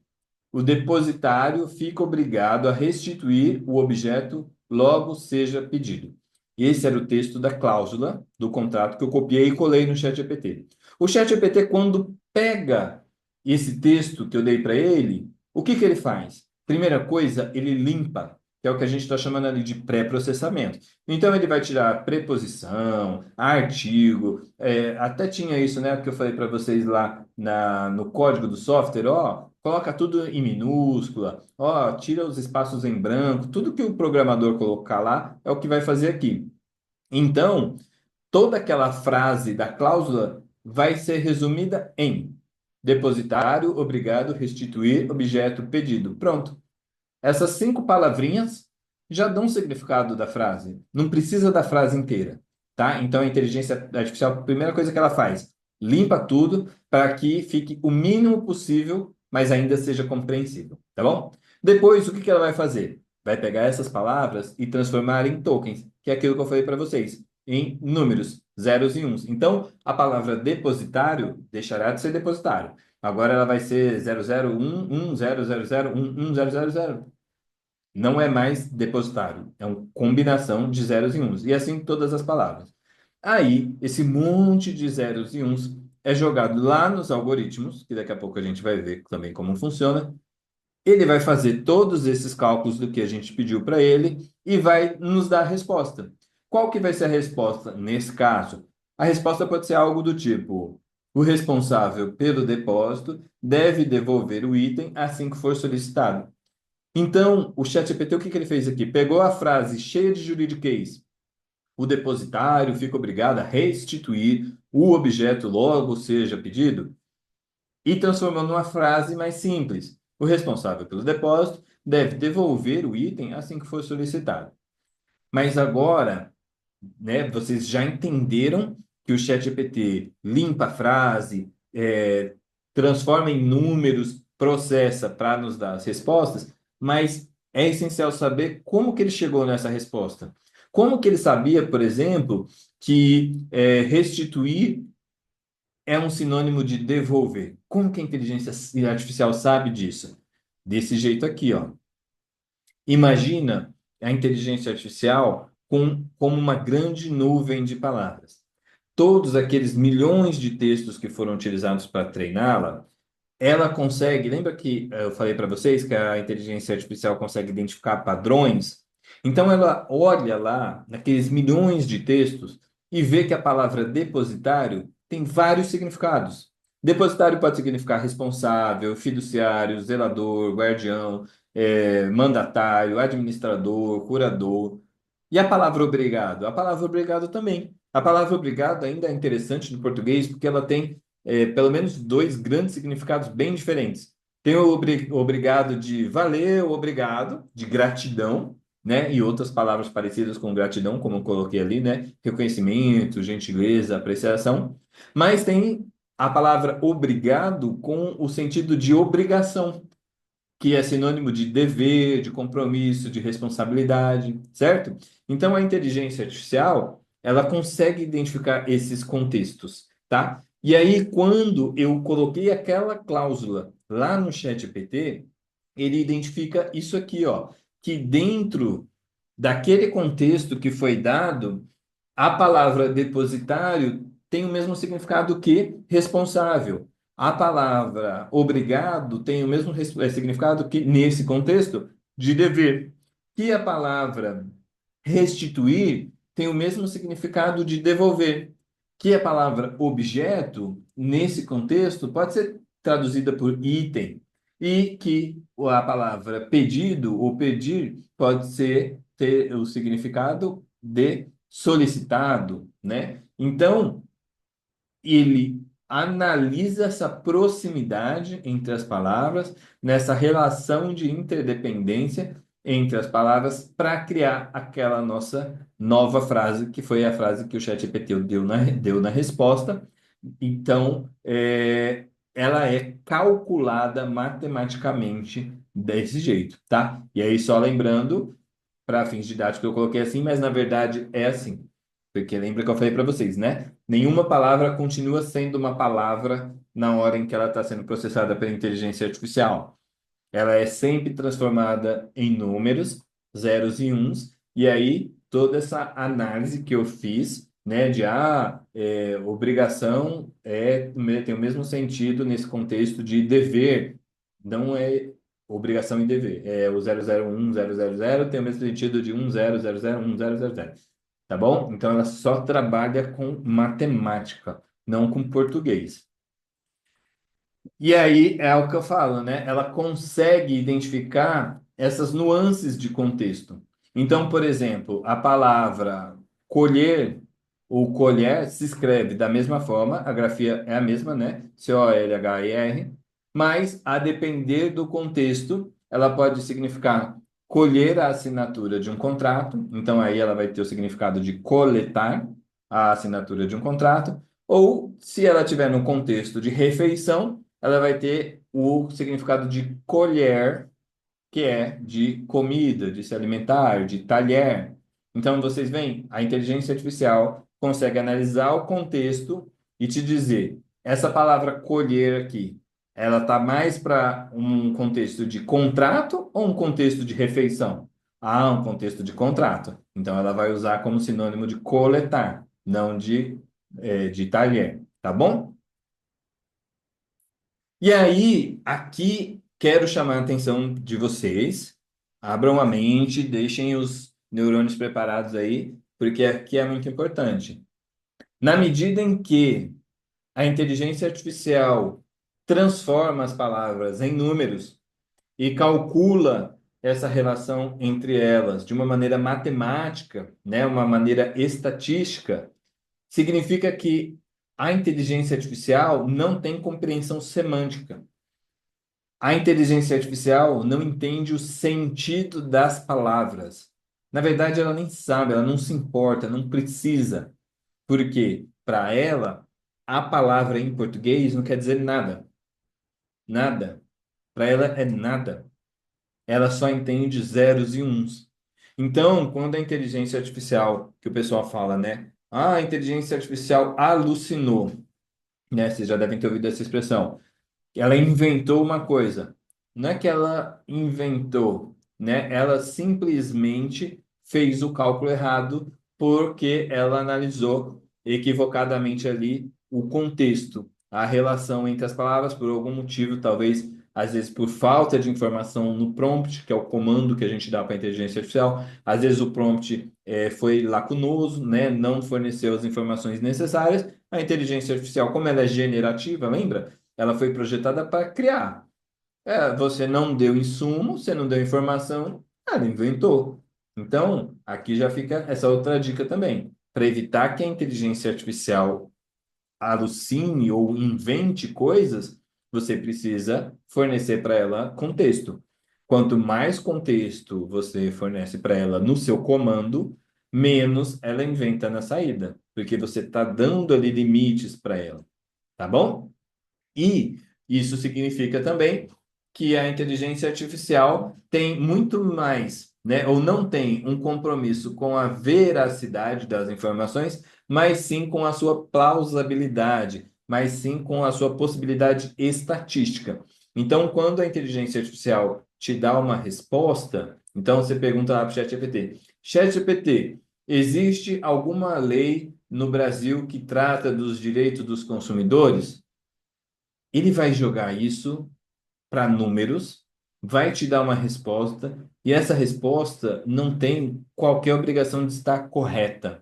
Speaker 1: O depositário fica obrigado a restituir o objeto logo seja pedido. Esse era o texto da cláusula do contrato que eu copiei e colei no ChatGPT. O ChatGPT, quando pega esse texto que eu dei para ele, o que que ele faz? Primeira coisa, ele limpa, que é o que a gente está chamando ali de pré-processamento. Então, ele vai tirar preposição, artigo, até tinha isso, né, que eu falei para vocês lá no código do software, ó, coloca tudo em minúscula, ó, tira os espaços em branco, tudo que o programador colocar lá é o que vai fazer aqui. Então, toda aquela frase da cláusula vai ser resumida em depositário, obrigado, restituir, objeto, pedido. Pronto. Essas 5 palavrinhas já dão significado da frase. Não precisa da frase inteira, tá? Então, a inteligência artificial, a primeira coisa que ela faz, limpa tudo para que fique o mínimo possível, mas ainda seja compreensível, tá bom? Depois, o que que ela vai fazer? Vai pegar essas palavras e transformar em tokens, que é aquilo que eu falei para vocês, em números, zeros e uns. Então, a palavra depositário deixará de ser depositário. Agora ela vai ser 00110001100. Não é mais depositário, é uma combinação de zeros e uns. E assim todas as palavras. Aí, esse monte de zeros e uns é jogado lá nos algoritmos, que daqui a pouco a gente vai ver também como funciona. Ele vai fazer todos esses cálculos do que a gente pediu para ele e vai nos dar a resposta. Qual que vai ser a resposta nesse caso? A resposta pode ser algo do tipo: o responsável pelo depósito deve devolver o item assim que for solicitado. Então, o ChatGPT, o que que ele fez aqui? Pegou a frase cheia de juridiquês: o depositário fica obrigado a restituir o objeto logo seja pedido, e transformou numa frase mais simples. O responsável pelo depósito deve devolver o item assim que for solicitado. Mas agora, né, vocês já entenderam que o ChatGPT limpa a frase, transforma em números, processa para nos dar as respostas, mas é essencial saber como que ele chegou nessa resposta. Como que ele sabia, por exemplo, que restituir é um sinônimo de devolver? Como que a inteligência artificial sabe disso? Desse jeito aqui, ó. Imagina a inteligência artificial como uma grande nuvem de palavras. Todos aqueles milhões de textos que foram utilizados para treiná-la, ela consegue. Lembra que eu falei para vocês que a inteligência artificial consegue identificar padrões? Então, ela olha lá naqueles milhões de textos e vê que a palavra depositário tem vários significados. Depositário pode significar responsável, fiduciário, zelador, guardião, mandatário, administrador, curador. E a palavra obrigado? A palavra obrigado também. A palavra obrigado ainda é interessante no português porque ela tem pelo menos dois grandes significados bem diferentes. Tem o obrigado de valeu, obrigado, de gratidão, né? E outras palavras parecidas com gratidão, como eu coloquei ali, né? Reconhecimento, gentileza, apreciação. Mas tem a palavra obrigado com o sentido de obrigação, que é sinônimo de dever, de compromisso, de responsabilidade, certo? Então, a inteligência artificial, ela consegue identificar esses contextos, tá? E aí, quando eu coloquei aquela cláusula lá no ChatGPT, ele identifica isso aqui, ó, que dentro daquele contexto que foi dado, a palavra depositário tem o mesmo significado que responsável. A palavra obrigado tem o mesmo significado que, nesse contexto, de dever. E a palavra restituir tem o mesmo significado de devolver. Que a palavra objeto, nesse contexto, pode ser traduzida por item. E que a palavra pedido ou pedir pode ser ter o significado de solicitado, né? Então, ele analisa essa proximidade entre as palavras, nessa relação de interdependência entre as palavras, para criar aquela nossa nova frase, que foi a frase que o ChatGPT deu na resposta. Então, ela é calculada matematicamente desse jeito, tá? E aí, só lembrando, para fins didáticos eu coloquei assim, mas na verdade é assim. Porque lembra que eu falei para vocês, né? Nenhuma palavra continua sendo uma palavra na hora em que ela está sendo processada pela inteligência artificial. Ela é sempre transformada em números, zeros e uns, e aí toda essa análise que eu fiz, né, de obrigação tem o mesmo sentido nesse contexto de dever, não é obrigação e dever. O 001000 tem o mesmo sentido de 10001000. Tá bom? Então ela só trabalha com matemática, não com português. E aí é o que eu falo, né? Ela consegue identificar essas nuances de contexto. Então, por exemplo, a palavra colher O colher se escreve da mesma forma, a grafia é a mesma, né? Colher, mas a depender do contexto, ela pode significar colher a assinatura de um contrato, então aí ela vai ter o significado de coletar a assinatura de um contrato, ou se ela tiver no contexto de refeição, ela vai ter o significado de colher, que é de comida, de se alimentar, de talher. Então, vocês veem, a inteligência artificial consegue analisar o contexto e te dizer, essa palavra colher aqui, ela está mais para um contexto de contrato ou um contexto de refeição? Ah, um contexto de contrato. Então, ela vai usar como sinônimo de coletar, não de talher, tá bom? E aí, aqui quero chamar a atenção de vocês. Abram a mente, deixem os neurônios preparados aí, porque aqui é muito importante. Na medida em que a inteligência artificial transforma as palavras em números e calcula essa relação entre elas de uma maneira matemática, né, uma maneira estatística, significa que a inteligência artificial não tem compreensão semântica. A inteligência artificial não entende o sentido das palavras. Na verdade, ela nem sabe, ela não se importa, não precisa. Porque, para ela, a palavra em português não quer dizer nada. Nada. Para ela é nada. Ela só entende zeros e uns. Então, quando a inteligência artificial, que o pessoal fala, né? Ah, a inteligência artificial alucinou, né? Vocês já devem ter ouvido essa expressão. Ela inventou uma coisa. Não é que ela inventou, né? Ela simplesmente fez o cálculo errado porque ela analisou equivocadamente ali o contexto, a relação entre as palavras por algum motivo, talvez às vezes por falta de informação no prompt, que é o comando que a gente dá para a inteligência artificial. Às vezes o prompt foi lacunoso, né? Não forneceu as informações necessárias. A inteligência artificial, como ela é generativa, lembra? Ela foi projetada para criar. Você não deu insumo, você não deu informação, ela inventou. Então, aqui já fica essa outra dica também. Para evitar que a inteligência artificial alucine ou invente coisas, você precisa fornecer para ela contexto. Quanto mais contexto você fornece para ela no seu comando, menos ela inventa na saída, porque você está dando ali limites para ela, tá bom? E isso significa também que a inteligência artificial tem muito mais, né, ou não tem um compromisso com a veracidade das informações, mas sim com a sua plausibilidade, mas sim com a sua possibilidade estatística. Então, quando a inteligência artificial te dá uma resposta, então você pergunta lá para o ChatGPT: ChatGPT, existe alguma lei no Brasil que trata dos direitos dos consumidores? Ele vai jogar isso para números, vai te dar uma resposta, e essa resposta não tem qualquer obrigação de estar correta.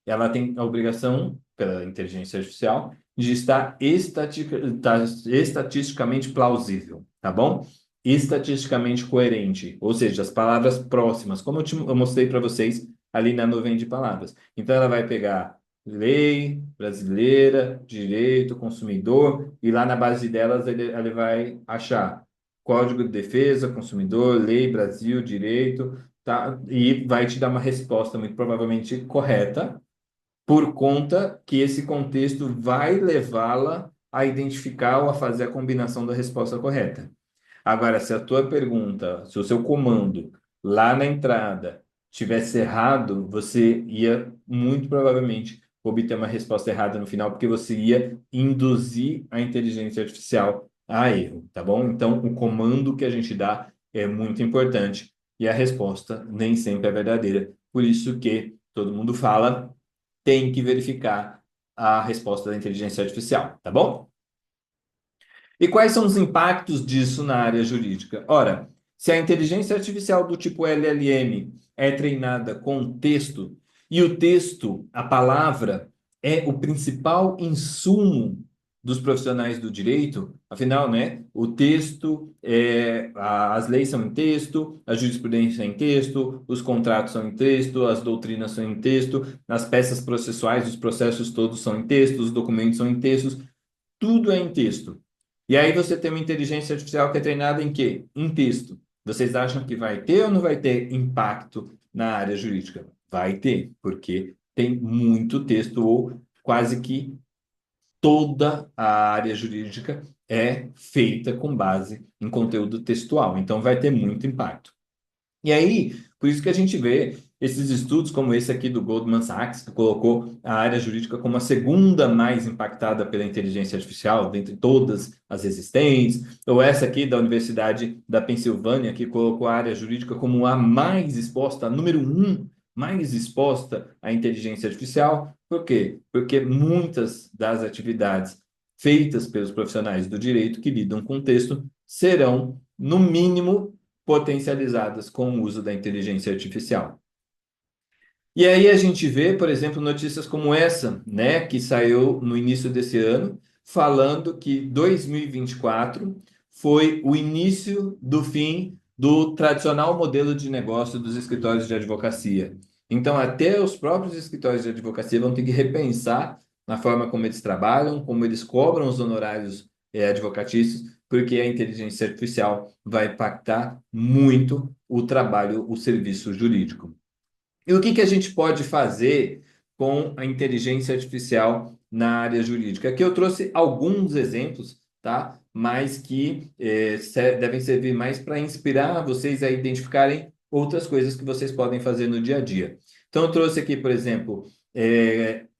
Speaker 1: Ela tem a obrigação, pela inteligência artificial, de estar estatisticamente plausível, tá bom? Estatisticamente coerente, ou seja, as palavras próximas, como eu mostrei para vocês ali na nuvem de palavras. Então, ela vai pegar lei brasileira, direito, consumidor, e lá na base delas ele vai achar Código de Defesa, Consumidor, Lei, Brasil, Direito, tá? E vai te dar uma resposta muito provavelmente correta por conta que esse contexto vai levá-la a identificar ou a fazer a combinação da resposta correta. Agora, se a tua pergunta, se o seu comando lá na entrada tivesse errado, você ia muito provavelmente obter uma resposta errada no final, porque você ia induzir a inteligência artificial a erro, tá bom? Então, o comando que a gente dá é muito importante e a resposta nem sempre é verdadeira. Por isso que todo mundo fala tem que verificar a resposta da inteligência artificial, tá bom? E quais são os impactos disso na área jurídica? Ora, se a inteligência artificial do tipo LLM é treinada com texto, e o texto, a palavra, é o principal insumo dos profissionais do direito, afinal, né, o texto, as leis são em texto, a jurisprudência é em texto, os contratos são em texto, as doutrinas são em texto, as peças processuais, os processos todos são em texto, os documentos são em textos, tudo é em texto. E aí você tem uma inteligência artificial que é treinada em quê? Em texto. Vocês acham que vai ter ou não vai ter impacto na área jurídica? Vai ter, porque tem muito texto, ou quase que toda a área jurídica é feita com base em conteúdo textual. Então vai ter muito impacto. E aí, por isso que a gente vê esses estudos como esse aqui do Goldman Sachs, que colocou a área jurídica como a segunda mais impactada pela inteligência artificial, dentre todas as existentes, ou essa aqui da Universidade da Pensilvânia, que colocou a área jurídica como a mais exposta, a número um mais exposta à inteligência artificial. Por quê? Porque muitas das atividades feitas pelos profissionais do direito que lidam com o texto serão, no mínimo, potencializadas com o uso da inteligência artificial. E aí a gente vê, por exemplo, notícias como essa, né, que saiu no início desse ano, falando que 2024 foi o início do fim do tradicional modelo de negócio dos escritórios de advocacia. Então, até os próprios escritórios de advocacia vão ter que repensar na forma como eles trabalham, como eles cobram os honorários advocatícios, porque a inteligência artificial vai impactar muito o trabalho, o serviço jurídico. E o que que a gente pode fazer com a inteligência artificial na área jurídica? Aqui eu trouxe alguns exemplos, tá? Mas que devem servir mais para inspirar vocês a identificarem outras coisas que vocês podem fazer no dia a dia. Então, eu trouxe aqui, por exemplo,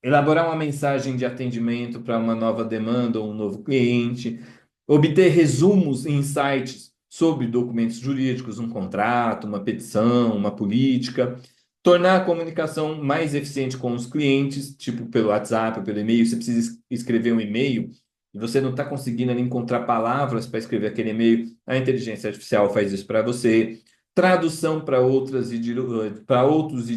Speaker 1: elaborar uma mensagem de atendimento para uma nova demanda ou um novo cliente, obter resumos e insights sobre documentos jurídicos, um contrato, uma petição, uma política, tornar a comunicação mais eficiente com os clientes, tipo pelo WhatsApp ou pelo e-mail. Você precisa escrever um e-mail e você não está conseguindo ali encontrar palavras para escrever aquele e-mail, a inteligência artificial faz isso para você. Tradução para outros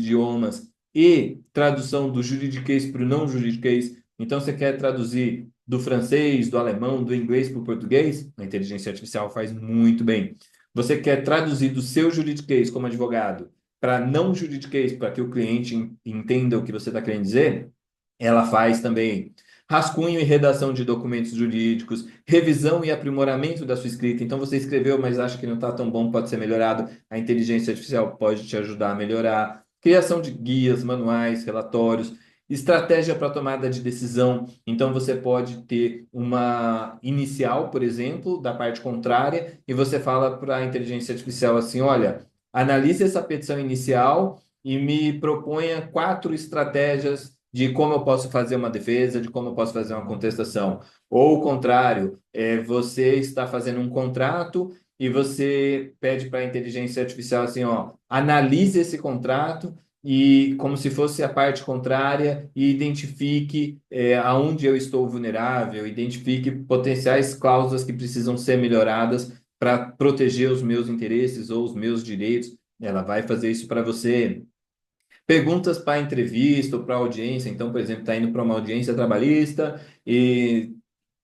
Speaker 1: idiomas e tradução do juridiquês para o não juridiquês. Então, você quer traduzir do francês, do alemão, do inglês para o português? A inteligência artificial faz muito bem. Você quer traduzir do seu juridiquês como advogado para não juridiquês, para que o cliente entenda o que você está querendo dizer, ela faz também rascunho e redação de documentos jurídicos, revisão e aprimoramento da sua escrita. Então, você escreveu, mas acha que não está tão bom, pode ser melhorado. A inteligência artificial pode te ajudar a melhorar. Criação de guias, manuais, relatórios, estratégia para tomada de decisão. Então, você pode ter uma inicial, por exemplo, da parte contrária, e você fala para a inteligência artificial assim: olha, analise essa petição inicial e me proponha 4 estratégias de como eu posso fazer uma defesa, de como eu posso fazer uma contestação. Ou o contrário, você está fazendo um contrato e você pede para a inteligência artificial assim, ó, analise esse contrato e como se fosse a parte contrária e identifique aonde eu estou vulnerável, identifique potenciais cláusulas que precisam ser melhoradas para proteger os meus interesses ou os meus direitos. Ela vai fazer isso para você. Perguntas para entrevista ou para audiência. Então, por exemplo, está indo para uma audiência trabalhista e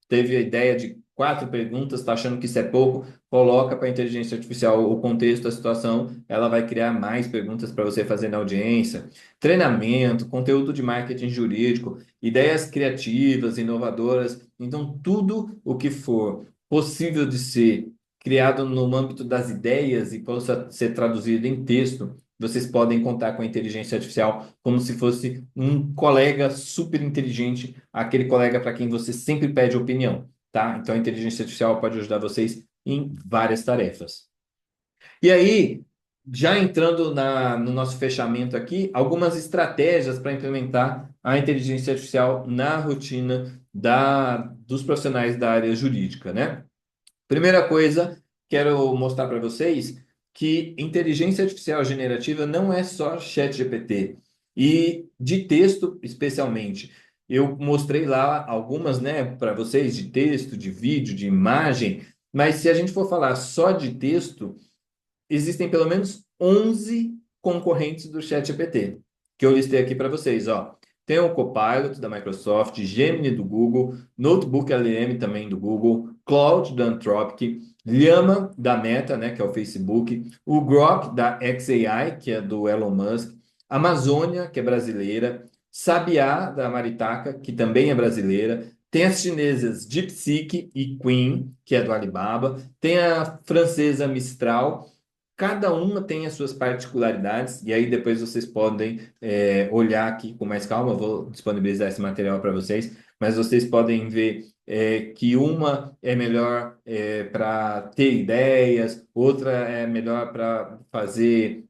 Speaker 1: teve a ideia de 4 perguntas, está achando que isso é pouco, coloca para a inteligência artificial o contexto, a situação, ela vai criar mais perguntas para você fazer na audiência. Treinamento, conteúdo de marketing jurídico, ideias criativas, inovadoras. Então, tudo o que for possível de ser criado no âmbito das ideias e possa ser traduzido em texto, vocês podem contar com a inteligência artificial como se fosse um colega super inteligente, aquele colega para quem você sempre pede opinião, tá? Então a inteligência artificial pode ajudar vocês em várias tarefas. E aí, já entrando no nosso fechamento aqui, algumas estratégias para implementar a inteligência artificial na rotina dos profissionais da área jurídica, né? Primeira coisa, quero mostrar para vocês que inteligência artificial generativa não é só ChatGPT e de texto especialmente. Eu mostrei lá algumas, né, para vocês de texto, de vídeo, de imagem, mas se a gente for falar só de texto, existem pelo menos 11 concorrentes do ChatGPT, que eu listei aqui para vocês, ó. tem o Copilot da Microsoft, Gemini do Google, Notebook LM também do Google, Claude da Anthropic, Llama da Meta, né, que é o Facebook, o Grok da xAI, que é do Elon Musk, Amazônia, que é brasileira, Sabiá da Maritaca, que também é brasileira, tem as chinesas DeepSeek e Queen, que é do Alibaba, tem a francesa Mistral. Cada uma tem as suas particularidades, e aí depois vocês podem olhar aqui com mais calma. Eu vou disponibilizar esse material para vocês, mas vocês podem ver que uma é melhor para ter ideias, outra é melhor para fazer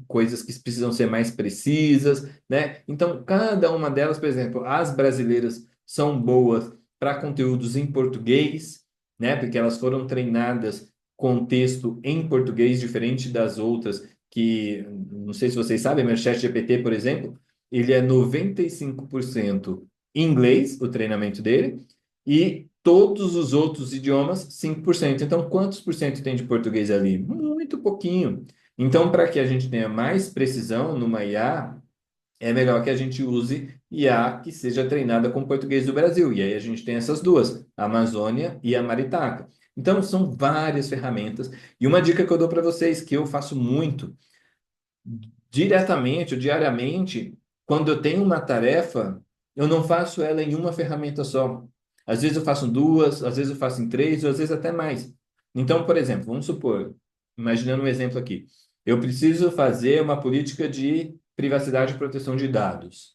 Speaker 1: coisas que precisam ser mais precisas, né? Então, cada uma delas, por exemplo, as brasileiras são boas para conteúdos em português, né? Porque elas foram treinadas contexto em português diferente das outras, que não sei se vocês sabem, mas o ChatGPT, por exemplo, ele é 95% inglês, o treinamento dele, e todos os outros idiomas, 5%. Então, quantos por cento tem de português ali? Muito pouquinho. Então, para que a gente tenha mais precisão numa IA, é melhor que a gente use IA que seja treinada com português do Brasil. E aí a gente tem essas duas, a Amazônia e a Maritaca. Então, são várias ferramentas. E uma dica que eu dou para vocês, que eu faço muito, diretamente ou diariamente, quando eu tenho uma tarefa, eu não faço ela em uma ferramenta só. Às vezes eu faço em duas, às vezes eu faço em três, ou às vezes até mais. Então, por exemplo, vamos supor, imaginando um exemplo aqui, eu preciso fazer uma política de privacidade e proteção de dados.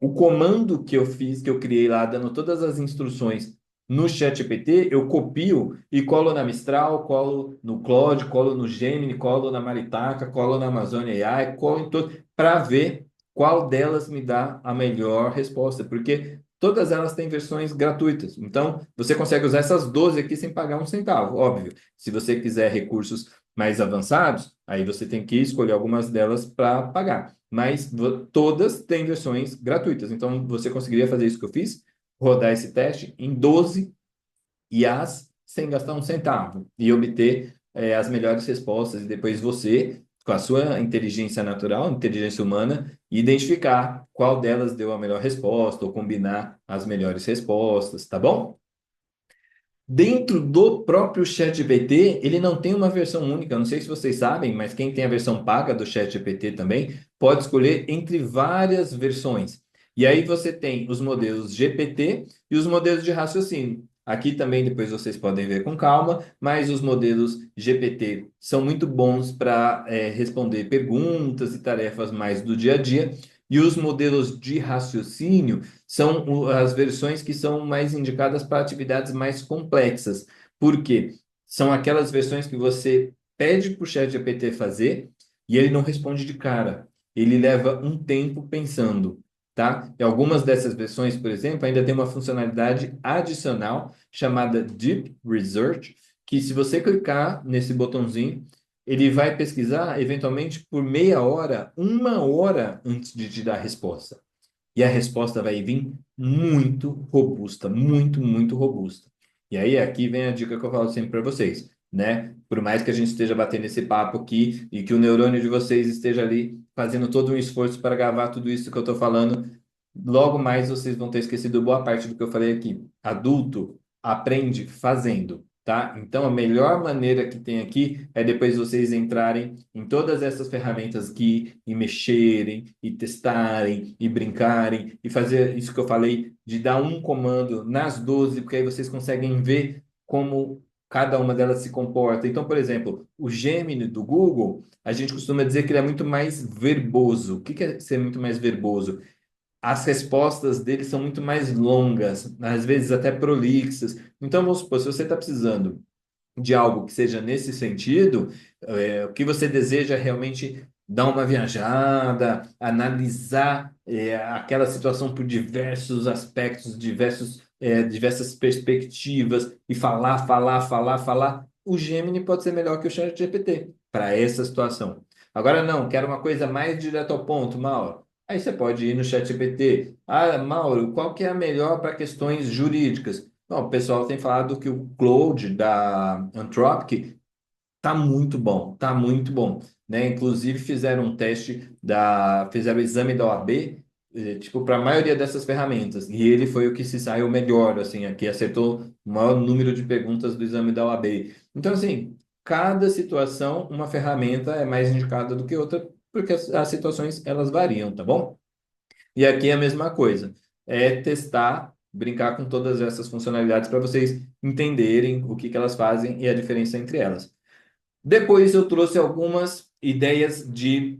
Speaker 1: O comando que eu fiz, que eu criei lá, dando todas as instruções no ChatGPT, eu copio e colo na Mistral, colo no Claude, colo no Gemini, colo na Maritaca, colo na Amazônia AI, colo em todo, para ver qual delas me dá a melhor resposta, porque todas elas têm versões gratuitas. Então, você consegue usar essas 12 aqui sem pagar um centavo, óbvio. Se você quiser recursos mais avançados, aí você tem que escolher algumas delas para pagar. Mas todas têm versões gratuitas. Então, você conseguiria fazer isso que eu fiz, rodar esse teste em 12 IAs sem gastar um centavo e obter as melhores respostas. E depois você, com a sua inteligência natural, inteligência humana, identificar qual delas deu a melhor resposta ou combinar as melhores respostas, tá bom? Dentro do próprio ChatGPT, ele não tem uma versão única. Não sei se vocês sabem, mas quem tem a versão paga do ChatGPT também pode escolher entre várias versões. E aí você tem os modelos GPT e os modelos de raciocínio. Aqui também depois vocês podem ver com calma, mas os modelos GPT são muito bons para responder perguntas e tarefas mais do dia a dia. E os modelos de raciocínio são as versões que são mais indicadas para atividades mais complexas. Por quê? São aquelas versões que você pede para o ChatGPT fazer e ele não responde de cara. Ele leva um tempo pensando, tá? E algumas dessas versões, por exemplo, ainda tem uma funcionalidade adicional chamada Deep Research, que se você clicar nesse botãozinho, ele vai pesquisar eventualmente por meia hora, uma hora antes de te dar a resposta. E a resposta vai vir muito robusta, muito, muito robusta. E aí aqui vem a dica que eu falo sempre para vocês, né? Por mais que a gente esteja batendo esse papo aqui e que o neurônio de vocês esteja ali fazendo todo um esforço para gravar tudo isso que eu estou falando, logo mais vocês vão ter esquecido boa parte do que eu falei aqui. Adulto aprende fazendo, tá? Então a melhor maneira que tem aqui é depois vocês entrarem em todas essas ferramentas aqui e mexerem e testarem e brincarem e fazer isso que eu falei de dar um comando nas 12, porque aí vocês conseguem ver como cada uma delas se comporta. Então, por exemplo, o Gemini do Google, a gente costuma dizer que ele é muito mais verboso. O que que é ser muito mais verboso? As respostas dele são muito mais longas, às vezes até prolixas. Então, vamos supor, se você está precisando de algo que seja nesse sentido, o que você deseja é realmente dar uma viajada, analisar aquela situação por diversos aspectos, diversas perspectivas e falar, falar, falar, falar. O Gemini pode ser melhor que o ChatGPT para essa situação. Agora não, quero uma coisa mais direta ao ponto, Mauro. Aí você pode ir no ChatGPT. Ah, Mauro, qual que é a melhor para questões jurídicas? Bom, o pessoal tem falado que o Claude da Anthropic tá muito bom, né? Inclusive fizeram um teste fizeram o exame da OAB tipo, para a maioria dessas ferramentas. E ele foi o que se saiu melhor, assim, aqui acertou o maior número de perguntas do exame da OAB. Então, assim, cada situação, uma ferramenta é mais indicada do que outra, porque as situações, elas variam, tá bom? E aqui é a mesma coisa. É testar, brincar com todas essas funcionalidades para vocês entenderem o que que elas fazem e a diferença entre elas. Depois eu trouxe algumas ideias de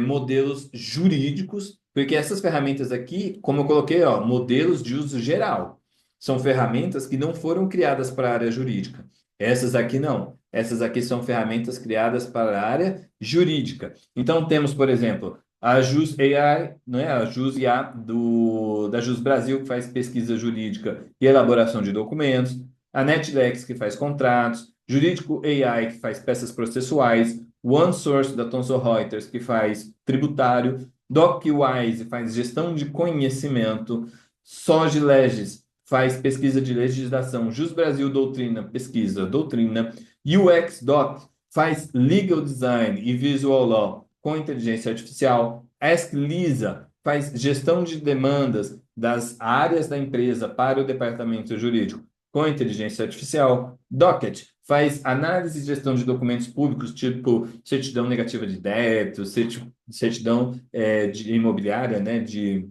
Speaker 1: modelos jurídicos, porque essas ferramentas aqui, como eu coloquei, ó, modelos de uso geral, são ferramentas que não foram criadas para a área jurídica. Essas aqui não. Essas aqui são ferramentas criadas para a área jurídica. Então temos, por exemplo, a Jus AI, né, a Jus IA da Jus Brasil, que faz pesquisa jurídica e elaboração de documentos, a Netlex, que faz contratos, Jurídico AI, que faz peças processuais, OneSource, da Thomson Reuters, que faz tributário, DocWise, faz gestão de conhecimento, SOGLegis, faz pesquisa de legislação, Jus Brasil Doutrina, pesquisa, doutrina, UXDoc, faz legal design e visual law com inteligência artificial, Ask Lisa, faz gestão de demandas das áreas da empresa para o departamento jurídico com inteligência artificial. Docket faz análise e gestão de documentos públicos, tipo certidão negativa de débito, certidão de imobiliária, né, de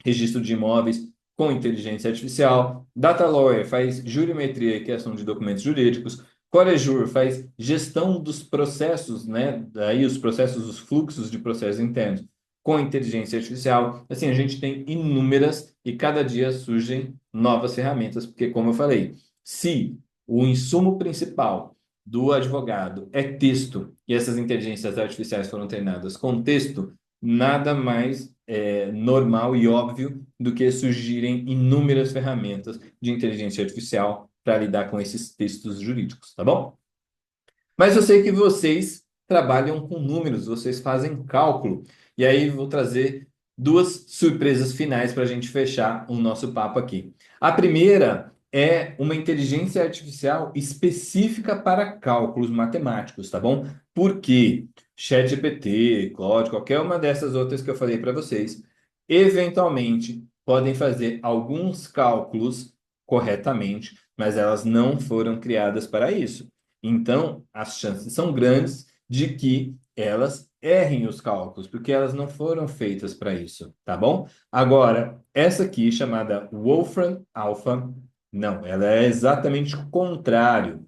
Speaker 1: registro de imóveis com inteligência artificial. Data Lawyer faz jurimetria e criação de documentos jurídicos. Corejur faz gestão dos processos, né, daí os processos, os fluxos de processos internos com inteligência artificial. Assim, a gente tem inúmeras e cada dia surgem novas ferramentas, porque, como eu falei, se o insumo principal do advogado é texto e essas inteligências artificiais foram treinadas com texto, nada mais normal e óbvio do que surgirem inúmeras ferramentas de inteligência artificial para lidar com esses textos jurídicos, tá bom? Mas eu sei que vocês trabalham com números, vocês fazem cálculo. E aí vou trazer duas surpresas finais para a gente fechar o nosso papo aqui. A primeira é uma inteligência artificial específica para cálculos matemáticos, tá bom? Porque ChatGPT, Claude, qualquer uma dessas outras que eu falei para vocês, eventualmente podem fazer alguns cálculos corretamente, mas elas não foram criadas para isso. Então, as chances são grandes de que elas errem os cálculos, porque elas não foram feitas para isso, tá bom? Agora, essa aqui, chamada Wolfram Alpha, não, ela é exatamente o contrário.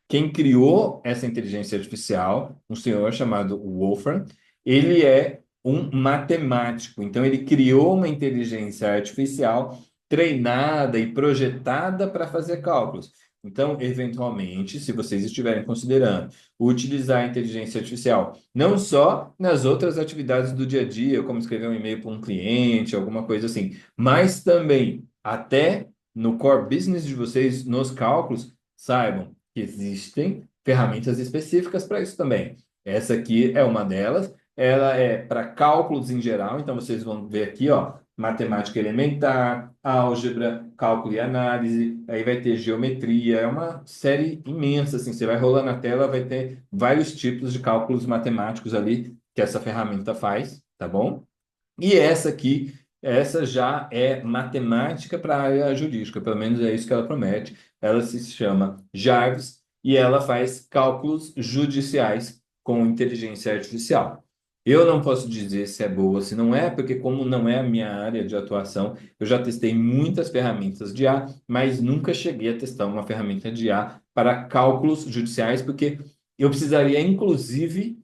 Speaker 1: Quem criou essa inteligência artificial, um senhor chamado Wolfram, ele é um matemático. Então, ele criou uma inteligência artificial treinada e projetada para fazer cálculos. Então, eventualmente, se vocês estiverem considerando utilizar a inteligência artificial não só nas outras atividades do dia a dia, como escrever um e-mail para um cliente, alguma coisa assim, mas também até no core business de vocês, nos cálculos, saibam que existem ferramentas específicas para isso também. Essa aqui é uma delas. Ela é para cálculos em geral, então vocês vão ver aqui, ó, matemática elementar, álgebra, cálculo e análise, aí vai ter geometria, é uma série imensa, assim, você vai rolando na tela, vai ter vários tipos de cálculos matemáticos ali que essa ferramenta faz, tá bom? E essa aqui, essa já é matemática para a área jurídica, pelo menos é isso que ela promete. Ela se chama Jarvis e ela faz cálculos judiciais com inteligência artificial. Eu não posso dizer se é boa ou se não é, porque como não é a minha área de atuação, eu já testei muitas ferramentas de IA, mas nunca cheguei a testar uma ferramenta de IA para cálculos judiciais, porque eu precisaria, inclusive,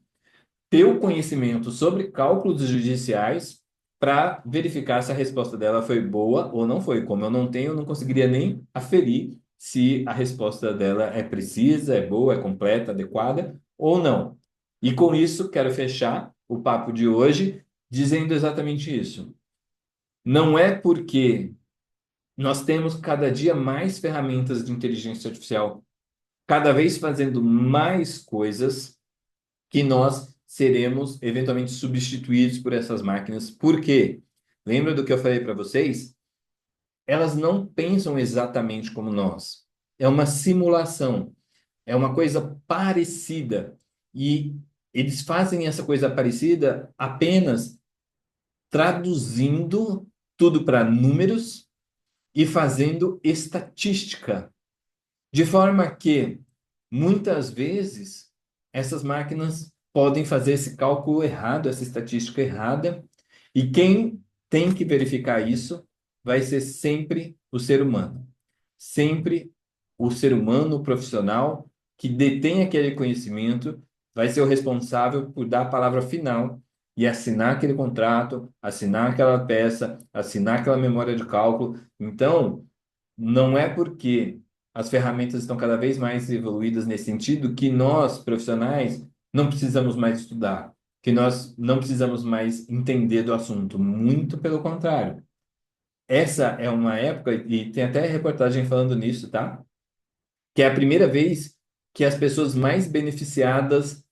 Speaker 1: ter o conhecimento sobre cálculos judiciais para verificar se a resposta dela foi boa ou não foi. Como eu não tenho, eu não conseguiria nem aferir se a resposta dela é precisa, é boa, é completa, adequada ou não. E com isso, quero fechar o papo de hoje dizendo exatamente isso. Não é porque nós temos cada dia mais ferramentas de inteligência artificial, cada vez fazendo mais coisas que nós seremos eventualmente substituídos por essas máquinas. Por quê? Lembra do que eu falei para vocês? Elas não pensam exatamente como nós. É uma simulação, é uma coisa parecida. E eles fazem essa coisa parecida apenas traduzindo tudo para números e fazendo estatística, de forma que muitas vezes essas máquinas podem fazer esse cálculo errado, essa estatística errada, e quem tem que verificar isso vai ser sempre o ser humano. Sempre o ser humano, o profissional que detém aquele conhecimento, vai ser o responsável por dar a palavra final e assinar aquele contrato, assinar aquela peça, assinar aquela memória de cálculo. Então, não é porque as ferramentas estão cada vez mais evoluídas nesse sentido que nós, profissionais, não precisamos mais estudar, que nós não precisamos mais entender do assunto. Muito pelo contrário. Essa é uma época, e tem até reportagem falando nisso, tá? Que é a primeira vez que as pessoas mais beneficiadas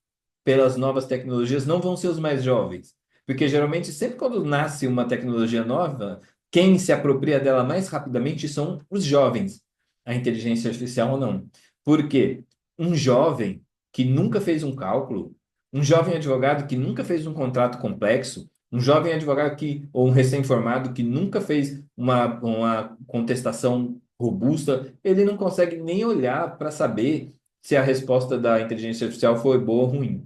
Speaker 1: pelas novas tecnologias não vão ser os mais jovens. Porque geralmente, sempre quando nasce uma tecnologia nova, quem se apropria dela mais rapidamente são os jovens, a inteligência artificial ou não. Por quê? Um jovem que nunca fez um cálculo, um jovem advogado que nunca fez um contrato complexo, um jovem advogado que, ou um recém-formado que nunca fez uma contestação robusta, ele não consegue nem olhar para saber se a resposta da inteligência artificial foi boa ou ruim.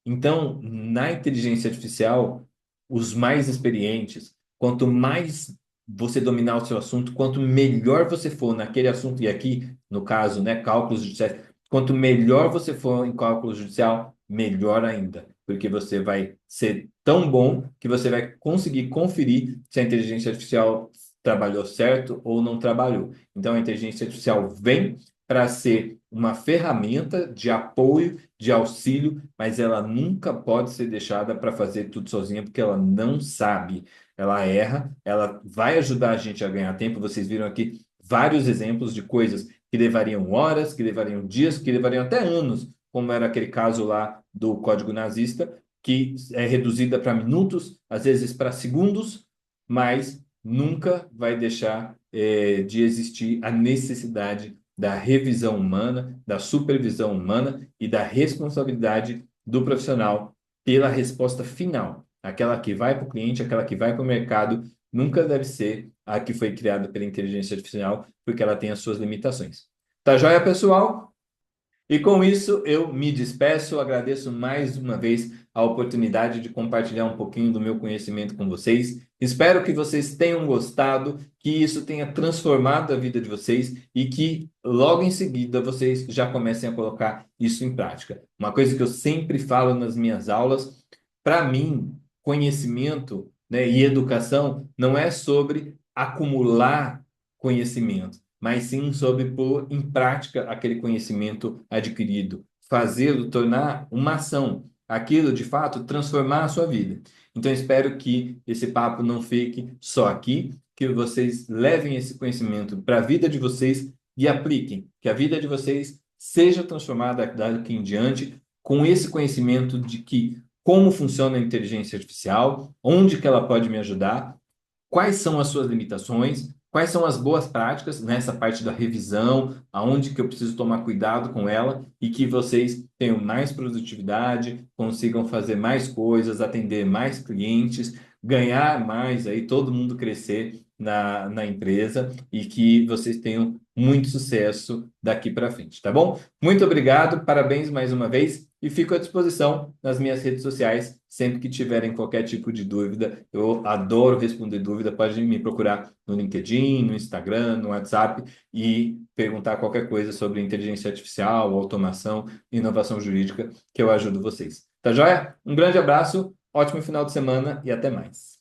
Speaker 1: Então, na inteligência artificial, os mais experientes, quanto mais você dominar o seu assunto, quanto melhor você for naquele assunto, e aqui, no caso, né, cálculos judiciais, quanto melhor você for em cálculo judicial, melhor ainda, porque você vai ser tão bom que você vai conseguir conferir se a inteligência artificial trabalhou certo ou não trabalhou. Então, a inteligência artificial vem para ser uma ferramenta de apoio, de auxílio, mas ela nunca pode ser deixada para fazer tudo sozinha, porque ela não sabe. Ela erra, ela vai ajudar a gente a ganhar tempo. Vocês viram aqui vários exemplos de coisas que levariam horas, que levariam dias, que levariam até anos, como era aquele caso lá do código nazista, que é reduzida para minutos, às vezes para segundos, mas nunca vai deixar de existir a necessidade da revisão humana, da supervisão humana e da responsabilidade do profissional pela resposta final. Aquela que vai para o cliente, aquela que vai para o mercado, nunca deve ser a que foi criada pela inteligência artificial, porque ela tem as suas limitações. Tá joia, pessoal? E com isso eu me despeço, agradeço mais uma vez a oportunidade de compartilhar um pouquinho do meu conhecimento com vocês. Espero que vocês tenham gostado, que isso tenha transformado a vida de vocês e que logo em seguida vocês já comecem a colocar isso em prática. Uma coisa que eu sempre falo nas minhas aulas, para mim, conhecimento, né, e educação não é sobre acumular conhecimento, mas sim sobre pôr em prática aquele conhecimento adquirido, fazê-lo tornar uma ação, aquilo de fato transformar a sua vida. Então, espero que esse papo não fique só aqui, que vocês levem esse conhecimento para a vida de vocês e apliquem, que a vida de vocês seja transformada daqui em diante com esse conhecimento de que como funciona a inteligência artificial, onde que ela pode me ajudar, quais são as suas limitações, quais são as boas práticas nessa parte da revisão, aonde que eu preciso tomar cuidado com ela e que vocês tenham mais produtividade, consigam fazer mais coisas, atender mais clientes, ganhar mais, aí todo mundo crescer na empresa e que vocês tenham muito sucesso daqui para frente, tá bom? Muito obrigado, parabéns mais uma vez e fico à disposição nas minhas redes sociais sempre que tiverem qualquer tipo de dúvida. Eu adoro responder dúvida, pode me procurar no LinkedIn, no Instagram, no WhatsApp e perguntar qualquer coisa sobre inteligência artificial, automação, inovação jurídica, que eu ajudo vocês. Tá joia? Um grande abraço, ótimo final de semana e até mais.